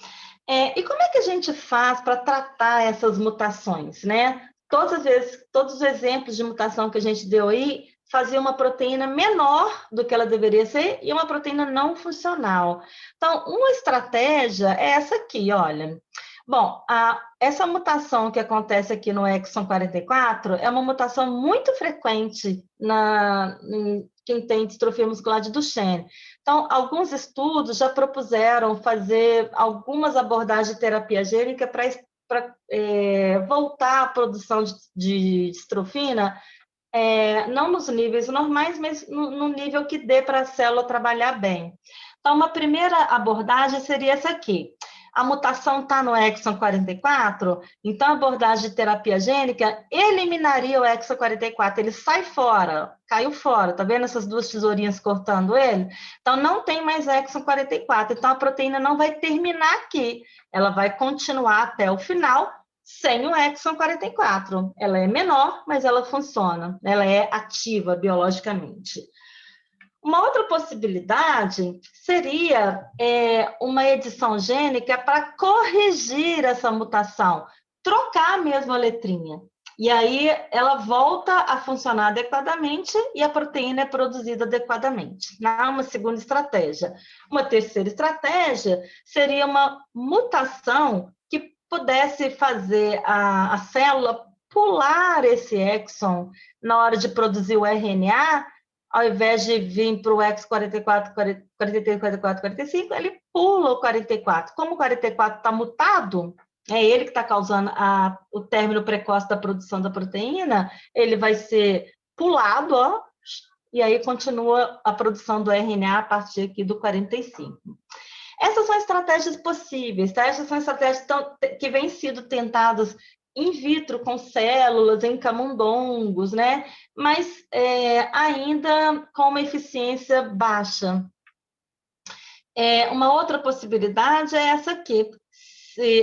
E como é que a gente faz para tratar essas mutações, né? Todos os exemplos de mutação que a gente deu aí faziam uma proteína menor do que ela deveria ser e uma proteína não funcional. Então, uma estratégia é essa aqui, olha. Bom, essa mutação que acontece aqui no exon 44 é uma mutação muito frequente em quem tem distrofia muscular de Duchenne. Então, alguns estudos já propuseram fazer algumas abordagens de terapia gênica para voltar à produção de distrofina, não nos níveis normais, mas no nível que dê para a célula trabalhar bem. Então, uma primeira abordagem seria essa aqui. A mutação está no exon 44, então a abordagem de terapia gênica eliminaria o exon 44, ele sai fora, caiu fora, tá vendo essas duas tesourinhas cortando ele? Então não tem mais exon 44, então a proteína não vai terminar aqui, ela vai continuar até o final sem o exon 44. Ela é menor, mas ela funciona, ela é ativa biologicamente. Uma outra possibilidade seria uma edição gênica para corrigir essa mutação, trocar mesmo a letrinha. E aí ela volta a funcionar adequadamente e a proteína é produzida adequadamente. Uma segunda estratégia. Uma terceira estratégia seria uma mutação que pudesse fazer a célula pular esse exon na hora de produzir o RNA, ao invés de vir para o exon 44, 43, 44, 45, ele pula o 44. Como o 44 está mutado, é ele que está causando o término precoce da produção da proteína, ele vai ser pulado, e aí continua a produção do RNA a partir aqui do 45. Essas são estratégias possíveis, tá? Essas são estratégias que vêm sido tentadas in vitro com células, em camundongos, né? Mas ainda com uma eficiência baixa. Uma outra possibilidade é essa aqui.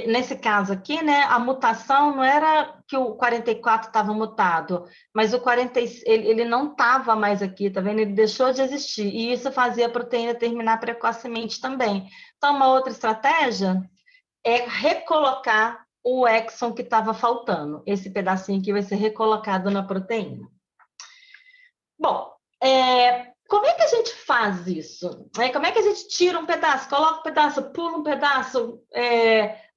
nesse caso aqui, né, a mutação não era que o 44 estava mutado, mas o 40, ele não estava mais aqui, tá vendo? Ele deixou de existir, e isso fazia a proteína terminar precocemente também. Então, uma outra estratégia é recolocar o exon que estava faltando. Esse pedacinho aqui vai ser recolocado na proteína. Bom, como é que a gente faz isso? Como é que a gente tira um pedaço, coloca um pedaço, pula um pedaço,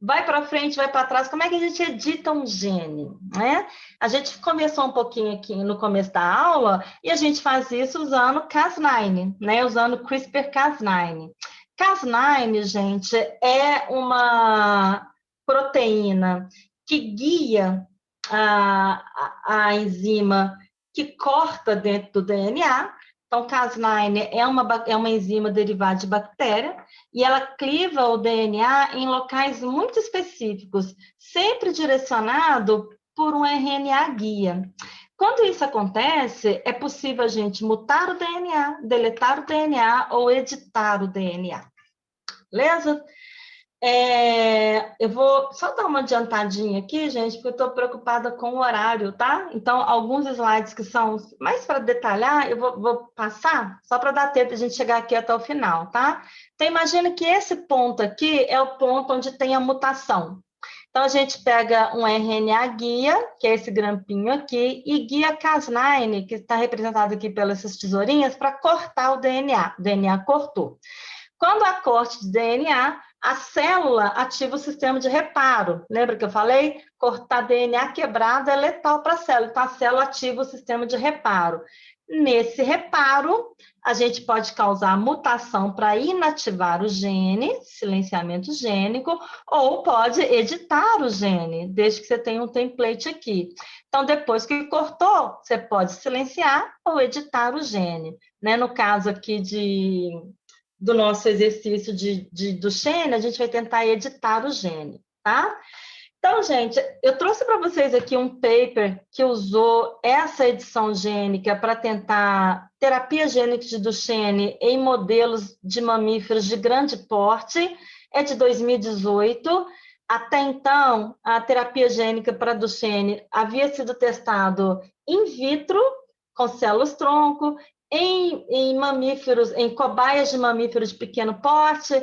vai para frente, vai para trás? Como é que a gente edita um gene? Né? A gente começou um pouquinho aqui no começo da aula e a gente faz isso usando Cas9, né? Usando CRISPR-Cas9. Cas9, gente, é uma proteína que guia a enzima que corta dentro do DNA. Então, Cas9 é uma enzima derivada de bactéria e ela cliva o DNA em locais muito específicos, sempre direcionado por um RNA guia. Quando isso acontece, é possível a gente mutar o DNA, deletar o DNA ou editar o DNA. Beleza? Eu vou só dar uma adiantadinha aqui, gente, porque eu estou preocupada com o horário, tá? Então, alguns slides que são mais para detalhar, eu vou passar, só para dar tempo de a gente chegar aqui até o final, tá? Então, imagina que esse ponto aqui é o ponto onde tem a mutação. Então, a gente pega um RNA guia, que é esse grampinho aqui, e guia Cas9, que está representado aqui pelas tesourinhas, para cortar o DNA. O DNA cortou. Quando há corte de DNA, a célula ativa o sistema de reparo. Lembra que eu falei? Cortar DNA quebrado é letal para a célula. Então, a célula ativa o sistema de reparo. Nesse reparo, a gente pode causar mutação para inativar o gene, silenciamento gênico, ou pode editar o gene, desde que você tenha um template aqui. Então, depois que cortou, você pode silenciar ou editar o gene. Né? No caso aqui do nosso exercício do gene, a gente vai tentar editar o gene, tá? Então, gente, eu trouxe para vocês aqui um paper que usou essa edição gênica para tentar terapia gênica de Duchenne em modelos de mamíferos de grande porte, é de 2018. Até então, a terapia gênica para Duchenne havia sido testado in vitro, com células-tronco, em mamíferos, em cobaias de mamíferos de pequeno porte,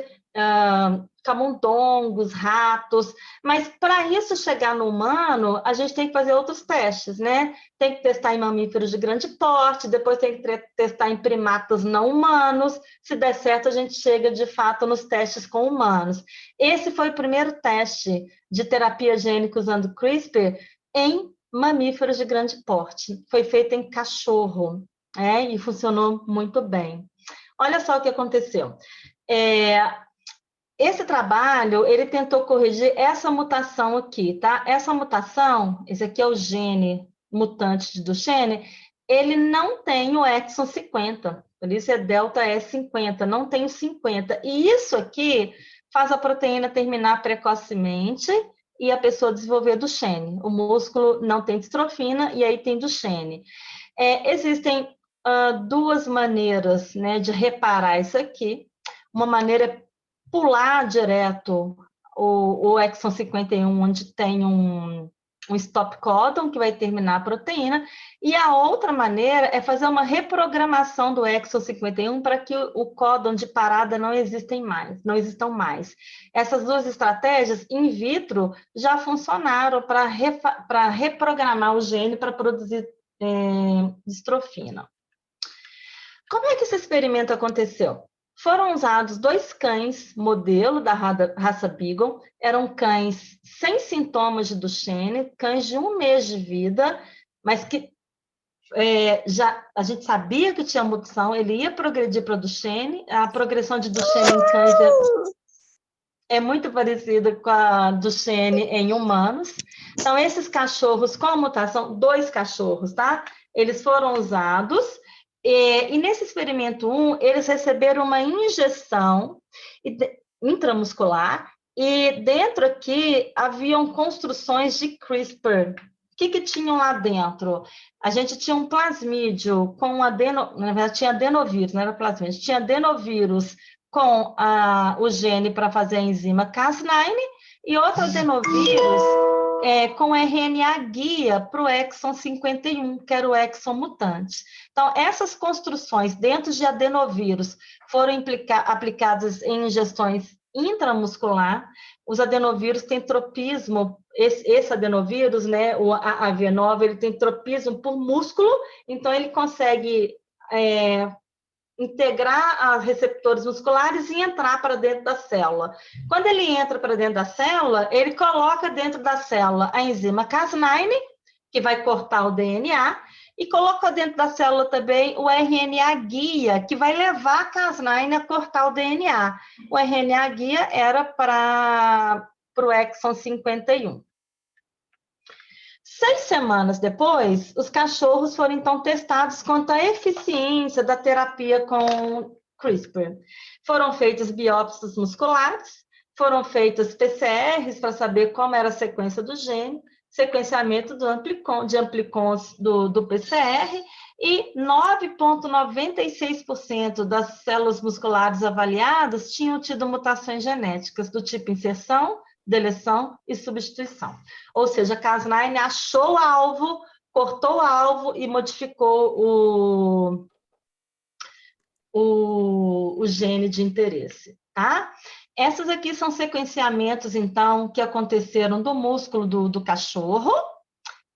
camundongos, ratos, mas para isso chegar no humano, a gente tem que fazer outros testes, né? Tem que testar em mamíferos de grande porte, depois tem que testar em primatas não humanos. Se der certo, a gente chega de fato nos testes com humanos. Esse foi o primeiro teste de terapia gênica usando CRISPR em mamíferos de grande porte. Foi feito em cachorro. E funcionou muito bem. Olha só o que aconteceu. Esse trabalho, ele tentou corrigir essa mutação aqui, tá? Essa mutação, esse aqui é o gene mutante de Duchenne, ele não tem o exon 50, por isso é delta E50, não tem o 50. E isso aqui faz a proteína terminar precocemente e a pessoa desenvolver Duchenne. O músculo não tem distrofina e aí tem Duchenne. Existem duas maneiras, né, de reparar isso aqui. Uma maneira é pular direto o exon 51, onde tem um stop codon, que vai terminar a proteína, e a outra maneira é fazer uma reprogramação do exon 51 para que o códon de parada não existam mais. Essas duas estratégias, in vitro, já funcionaram para reprogramar o gene para produzir distrofina. Como é que esse experimento aconteceu? Foram usados 2 cães modelo da raça Beagle, eram cães sem sintomas de Duchenne, cães de 1 mês de vida, mas que a gente sabia que tinha mutação, ele ia progredir para Duchenne, a progressão de Duchenne em cães é muito parecida com a Duchenne em humanos. Então, esses cachorros com a mutação, 2 cachorros, tá? Eles foram usados. E nesse experimento 1, eles receberam uma injeção intramuscular e dentro aqui haviam construções de CRISPR. O que tinham lá dentro? A gente tinha um plasmídio com na verdade tinha adenovírus, não era plasmídio, tinha adenovírus com o gene para fazer a enzima Cas9 e outro adenovírus com RNA guia para o exon 51, que era o exon mutante. Então, essas construções dentro de adenovírus foram aplicadas em injeções intramuscular. Os adenovírus têm tropismo, esse adenovírus, né, o AAV9, ele tem tropismo por músculo, então ele consegue integrar os receptores musculares e entrar para dentro da célula. Quando ele entra para dentro da célula, ele coloca dentro da célula a enzima Cas9, que vai cortar o DNA, e coloca dentro da célula também o RNA guia, que vai levar a Cas9 a cortar o DNA. O RNA guia era para o exon 51. 6 semanas depois, os cachorros foram, então, testados quanto à eficiência da terapia com CRISPR. Foram feitas biópsias musculares, foram feitas PCRs para saber como era a sequência do gene, sequenciamento de amplicons do PCR, e 9,96% das células musculares avaliadas tinham tido mutações genéticas do tipo inserção, deleção e substituição. Ou seja, a Cas9 achou o alvo, cortou o alvo e modificou o gene de interesse, tá? Essas aqui são sequenciamentos, então, que aconteceram do músculo do cachorro.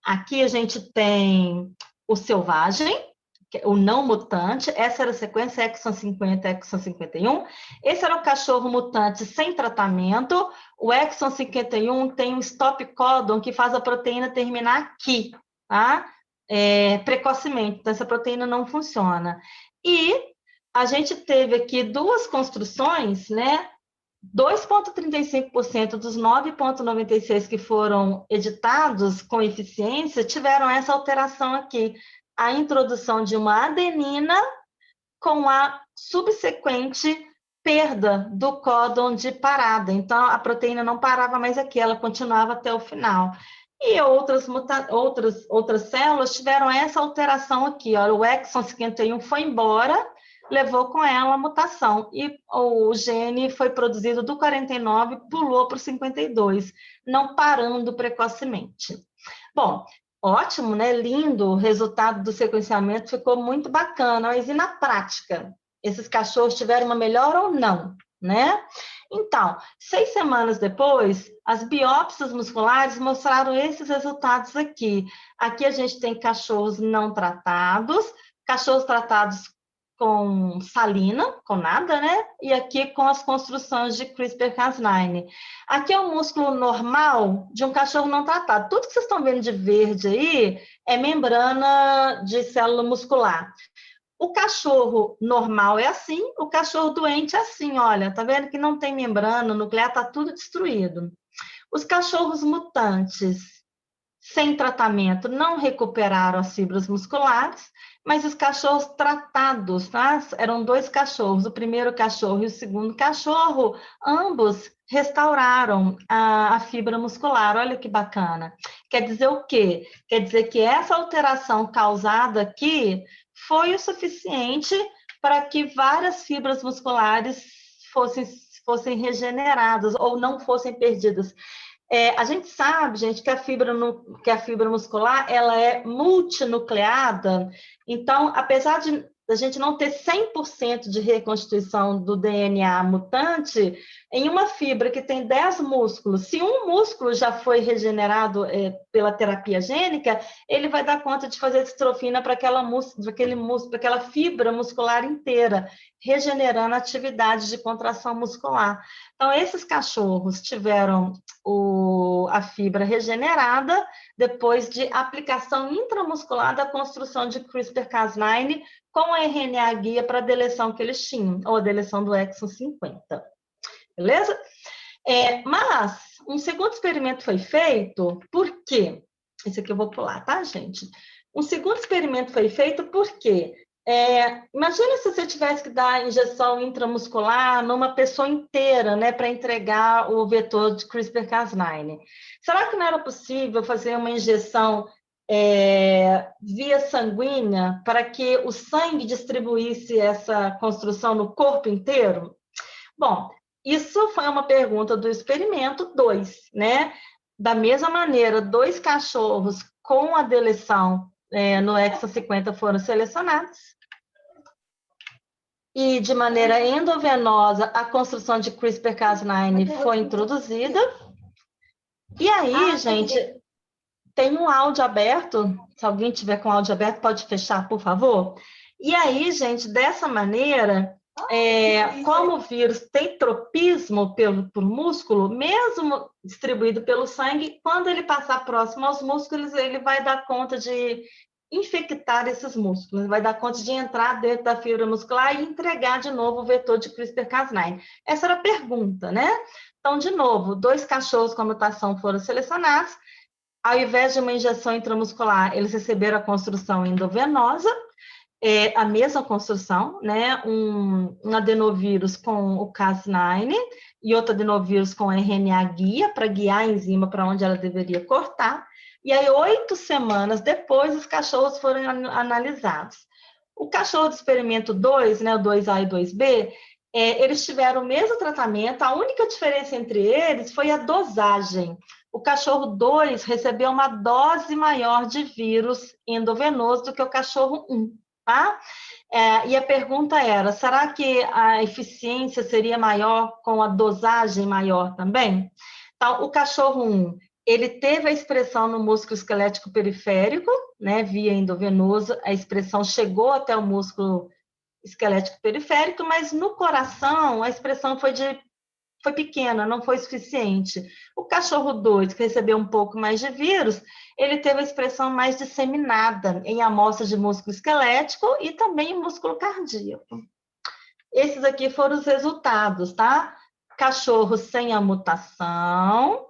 Aqui a gente tem o selvagem, o não mutante, essa era a sequência exon 50, exon 51. Esse era o cachorro mutante sem tratamento. O exon 51 tem um stop codon que faz a proteína terminar aqui, tá? Precocemente, então essa proteína não funciona. E a gente teve aqui duas construções, né? 2,35% dos 9,96% que foram editados com eficiência tiveram essa alteração aqui, a introdução de uma adenina com a subsequente perda do códon de parada. Então, a proteína não parava mais aqui, ela continuava até o final. E outras células tiveram essa alteração aqui. Olha, o exon 51 foi embora, levou com ela a mutação, e o gene foi produzido do 49, pulou para o 52, não parando precocemente. Bom, ótimo, né? Lindo, o resultado do sequenciamento ficou muito bacana, mas e na prática? Esses cachorros tiveram uma melhora ou não, né? Então, 6 semanas depois, as biópsias musculares mostraram esses resultados aqui. Aqui a gente tem cachorros não tratados, cachorros tratados com salina, com nada, né? E aqui com as construções de CRISPR-Cas9. Aqui é o músculo normal de um cachorro não tratado. Tudo que vocês estão vendo de verde aí é membrana de célula muscular. O cachorro normal é assim, o cachorro doente é assim, olha, tá vendo que não tem membrana, o nuclear tá tudo destruído. Os cachorros mutantes sem tratamento não recuperaram as fibras musculares, mas os cachorros tratados, tá? Eram 2 cachorros, o primeiro cachorro e o segundo cachorro, ambos restauraram a fibra muscular. Olha que bacana. Quer dizer o quê? Quer dizer que essa alteração causada aqui foi o suficiente para que várias fibras musculares fossem regeneradas ou não fossem perdidas. A gente sabe, gente, que a fibra muscular ela é multinucleada, então, apesar de a gente não ter 100% de reconstituição do DNA mutante, em uma fibra que tem 10 músculos, se um músculo já foi regenerado pela terapia gênica, ele vai dar conta de fazer distrofina para aquela fibra muscular inteira, regenerando a atividade de contração muscular. Então, esses cachorros tiveram a fibra regenerada depois de aplicação intramuscular da construção de CRISPR-Cas9 com a RNA guia para a deleção que eles tinham, ou a deleção do exon 50. Beleza? Mas um segundo experimento foi feito, por quê? Esse aqui eu vou pular, tá, gente? Um segundo experimento foi feito porque imagina se você tivesse que dar injeção intramuscular numa pessoa inteira, né, para entregar o vetor de CRISPR-Cas9. Será que não era possível fazer uma injeção via sanguínea para que o sangue distribuísse essa construção no corpo inteiro? Bom, isso foi uma pergunta do experimento 2, né? Da mesma maneira, 2 cachorros com a deleção no Hexa 50 foram selecionados. E, de maneira endovenosa, a construção de CRISPR-Cas9 foi introduzida. E aí, gente, tem um áudio aberto. Se alguém tiver com o áudio aberto, pode fechar, por favor. E aí, gente, dessa maneira, como o vírus tem tropismo por músculo, mesmo distribuído pelo sangue, quando ele passar próximo aos músculos, ele vai dar conta de infectar esses músculos, vai dar conta de entrar dentro da fibra muscular e entregar de novo o vetor de CRISPR-Cas9. Essa era a pergunta, né? Então, de novo, 2 cachorros com a mutação foram selecionados. Ao invés de uma injeção intramuscular, eles receberam a construção endovenosa, a mesma construção, né? Um adenovírus com o Cas9 e outro adenovírus com RNA guia, para guiar a enzima para onde ela deveria cortar. E aí, 8 semanas depois, os cachorros foram analisados. O cachorro do experimento 2, né, o 2A e 2B, eles tiveram o mesmo tratamento, a única diferença entre eles foi a dosagem. O cachorro 2 recebeu uma dose maior de vírus endovenoso do que o cachorro 1, tá? E a pergunta era, será que a eficiência seria maior com a dosagem maior também? Então, o cachorro 1, ele teve a expressão no músculo esquelético periférico, né, via endovenoso, a expressão chegou até o músculo esquelético periférico, mas no coração a expressão foi pequena, não foi suficiente. O cachorro 2, que recebeu um pouco mais de vírus, ele teve a expressão mais disseminada em amostras de músculo esquelético e também em músculo cardíaco. Esses aqui foram os resultados, tá? Cachorro sem a mutação,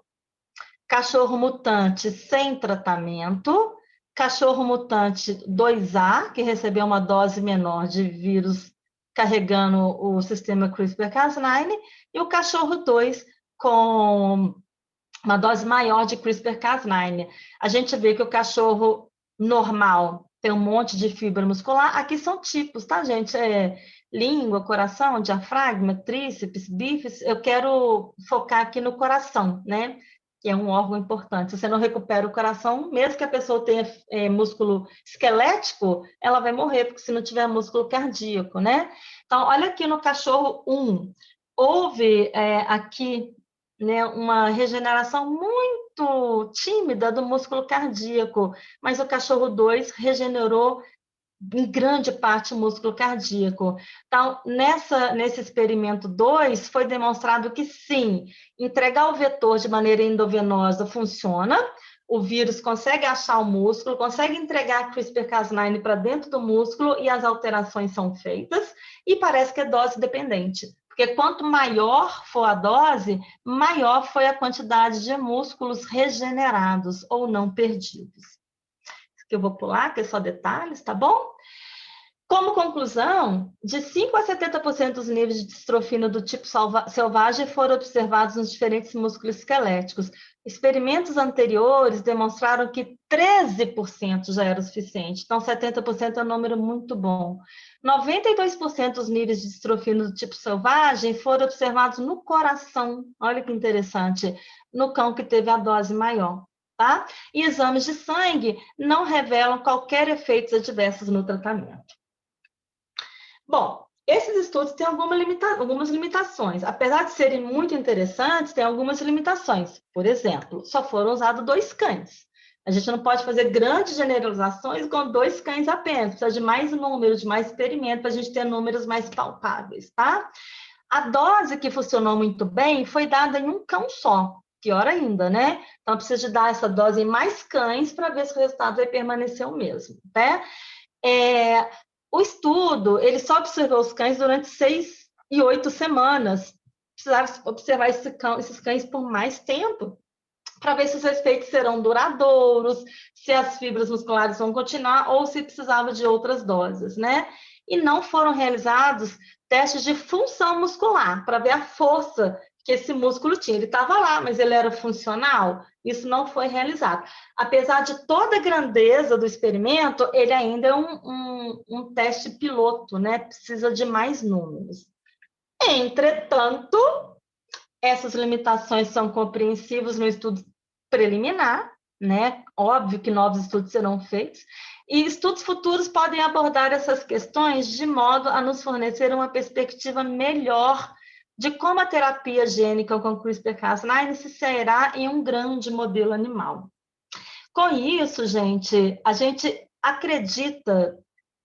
cachorro mutante sem tratamento, cachorro mutante 2A, que recebeu uma dose menor de vírus carregando o sistema CRISPR-Cas9, e o cachorro 2 com uma dose maior de CRISPR-Cas9. A gente vê que o cachorro normal tem um monte de fibra muscular. Aqui são tipos, tá, gente? Língua, coração, diafragma, tríceps, bíceps. Eu quero focar aqui no coração, né? Que é um órgão importante. Se você não recupera o coração, mesmo que a pessoa tenha músculo esquelético, ela vai morrer, porque se não tiver músculo cardíaco, né? Então, olha aqui no cachorro 1, houve aqui, né, uma regeneração muito tímida do músculo cardíaco, mas o cachorro 2 regenerou em grande parte o músculo cardíaco. Então, nesse experimento 2, foi demonstrado que sim, entregar o vetor de maneira endovenosa funciona, o vírus consegue achar o músculo, consegue entregar a CRISPR-Cas9 para dentro do músculo e as alterações são feitas, e parece que é dose dependente, porque quanto maior for a dose, maior foi a quantidade de músculos regenerados ou não perdidos. Que eu vou pular, que é só detalhes, tá bom? Como conclusão, de 5% a 70% dos níveis de distrofina do tipo selvagem foram observados nos diferentes músculos esqueléticos. Experimentos anteriores demonstraram que 13% já era o suficiente, então 70% é um número muito bom. 92% dos níveis de distrofina do tipo selvagem foram observados no coração, olha que interessante, no cão que teve a dose maior. Tá? E exames de sangue não revelam qualquer efeitos adversos no tratamento. Bom, esses estudos têm algumas limitações. Apesar de serem muito interessantes, tem algumas limitações. Por exemplo, só foram usados 2 cães. A gente não pode fazer grandes generalizações com 2 cães apenas. Precisa de mais números, de mais experimento, para a gente ter números mais palpáveis, tá? A dose que funcionou muito bem foi dada em um cão só. Pior ainda, né? Então, precisa de dar essa dose em mais cães para ver se o resultado vai permanecer o mesmo, né? O estudo, ele só observou os cães durante 6 e 8 semanas. Precisava observar esses cães por mais tempo, para ver se os efeitos serão duradouros, se as fibras musculares vão continuar, ou se precisava de outras doses, né? E não foram realizados testes de função muscular, para ver a força que esse músculo tinha. Ele estava lá, mas ele era funcional? Isso não foi realizado. Apesar de toda a grandeza do experimento, ele ainda é um teste piloto, né? Precisa de mais números. Entretanto, Essas limitações são compreensíveis no estudo preliminar, né? Óbvio que novos estudos serão feitos, e estudos futuros podem abordar essas questões de modo a nos fornecer uma perspectiva melhor de como a terapia gênica com CRISPR-Cas9 se sairá em um grande modelo animal. Com isso, gente, a gente acredita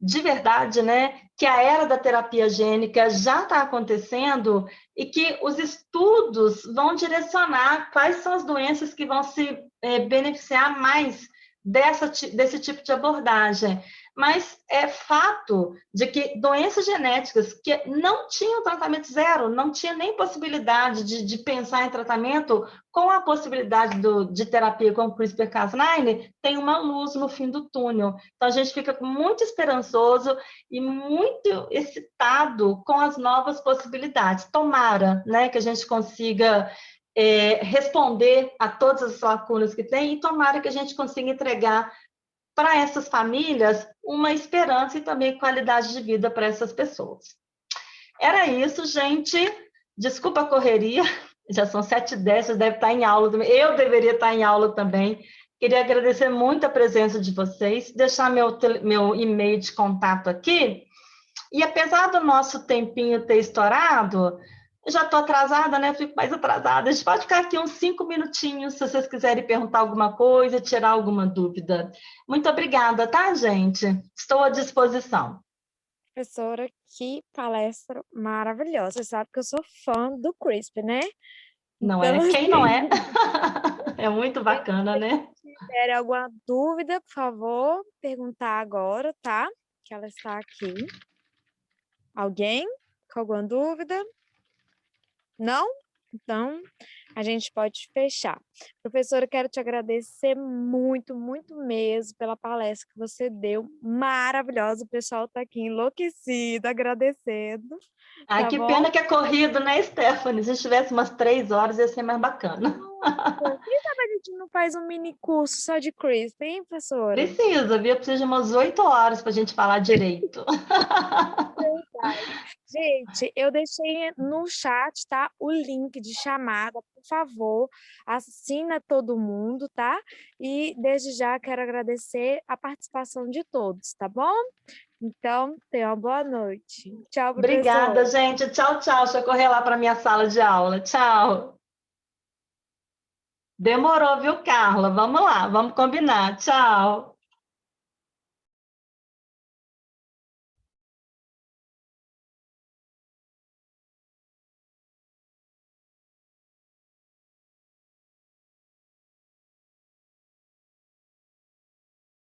de verdade, né, que a era da terapia gênica já está acontecendo e que os estudos vão direcionar quais são as doenças que vão se beneficiar mais desse tipo de abordagem. Mas é fato de que doenças genéticas que não tinham tratamento zero, não tinha nem possibilidade de pensar em tratamento, com a possibilidade de terapia com CRISPR-Cas9, tem uma luz no fim do túnel. Então, a gente fica muito esperançoso e muito excitado com as novas possibilidades. Tomara, né, que a gente consiga responder a todas as lacunas que tem, e tomara que a gente consiga entregar para essas famílias uma esperança e também qualidade de vida para essas pessoas. Era isso, gente. Desculpa a correria, já são 7h10, você deve estar em aula também. Eu deveria estar em aula também. Queria agradecer muito a presença de vocês, deixar meu e-mail de contato aqui. E apesar do nosso tempinho ter estourado, eu já estou atrasada, né? Fico mais atrasada. A gente pode ficar aqui uns 5 minutinhos, se vocês quiserem perguntar alguma coisa, tirar alguma dúvida. Muito obrigada, tá, gente? Estou à disposição. Professora, que palestra maravilhosa. Você sabe que eu sou fã do CRISPR, né? Não Então, é? Quem não é? assim, É muito bacana, né? se tiver alguma dúvida, por favor, perguntar agora, tá? Que ela está aqui. Alguém com alguma dúvida? Não? Então, a gente pode fechar. Professora, eu quero te agradecer muito, muito mesmo pela palestra que você deu. Maravilhosa. O pessoal está aqui enlouquecido, agradecendo. Ai, Tá que bom? pena que é corrido, né, Stephanie? Se tivesse umas 3 horas, ia ser mais bacana. Nossa, quem sabe a gente não faz um mini curso só de CRISPR, hein, professora? Precisa, viu? Precisa de umas 8 horas para a gente falar direito. Verdade. Gente, eu deixei no chat, tá? O link de chamada, por favor, assina todo mundo, tá? E desde já quero agradecer a participação de todos, tá bom? Então, tenha uma boa noite. Tchau, Obrigada, professor. gente. Tchau, tchau. Deixa eu correr lá para minha sala de aula. Tchau. Demorou, viu, Carla? Vamos lá, vamos combinar. Tchau.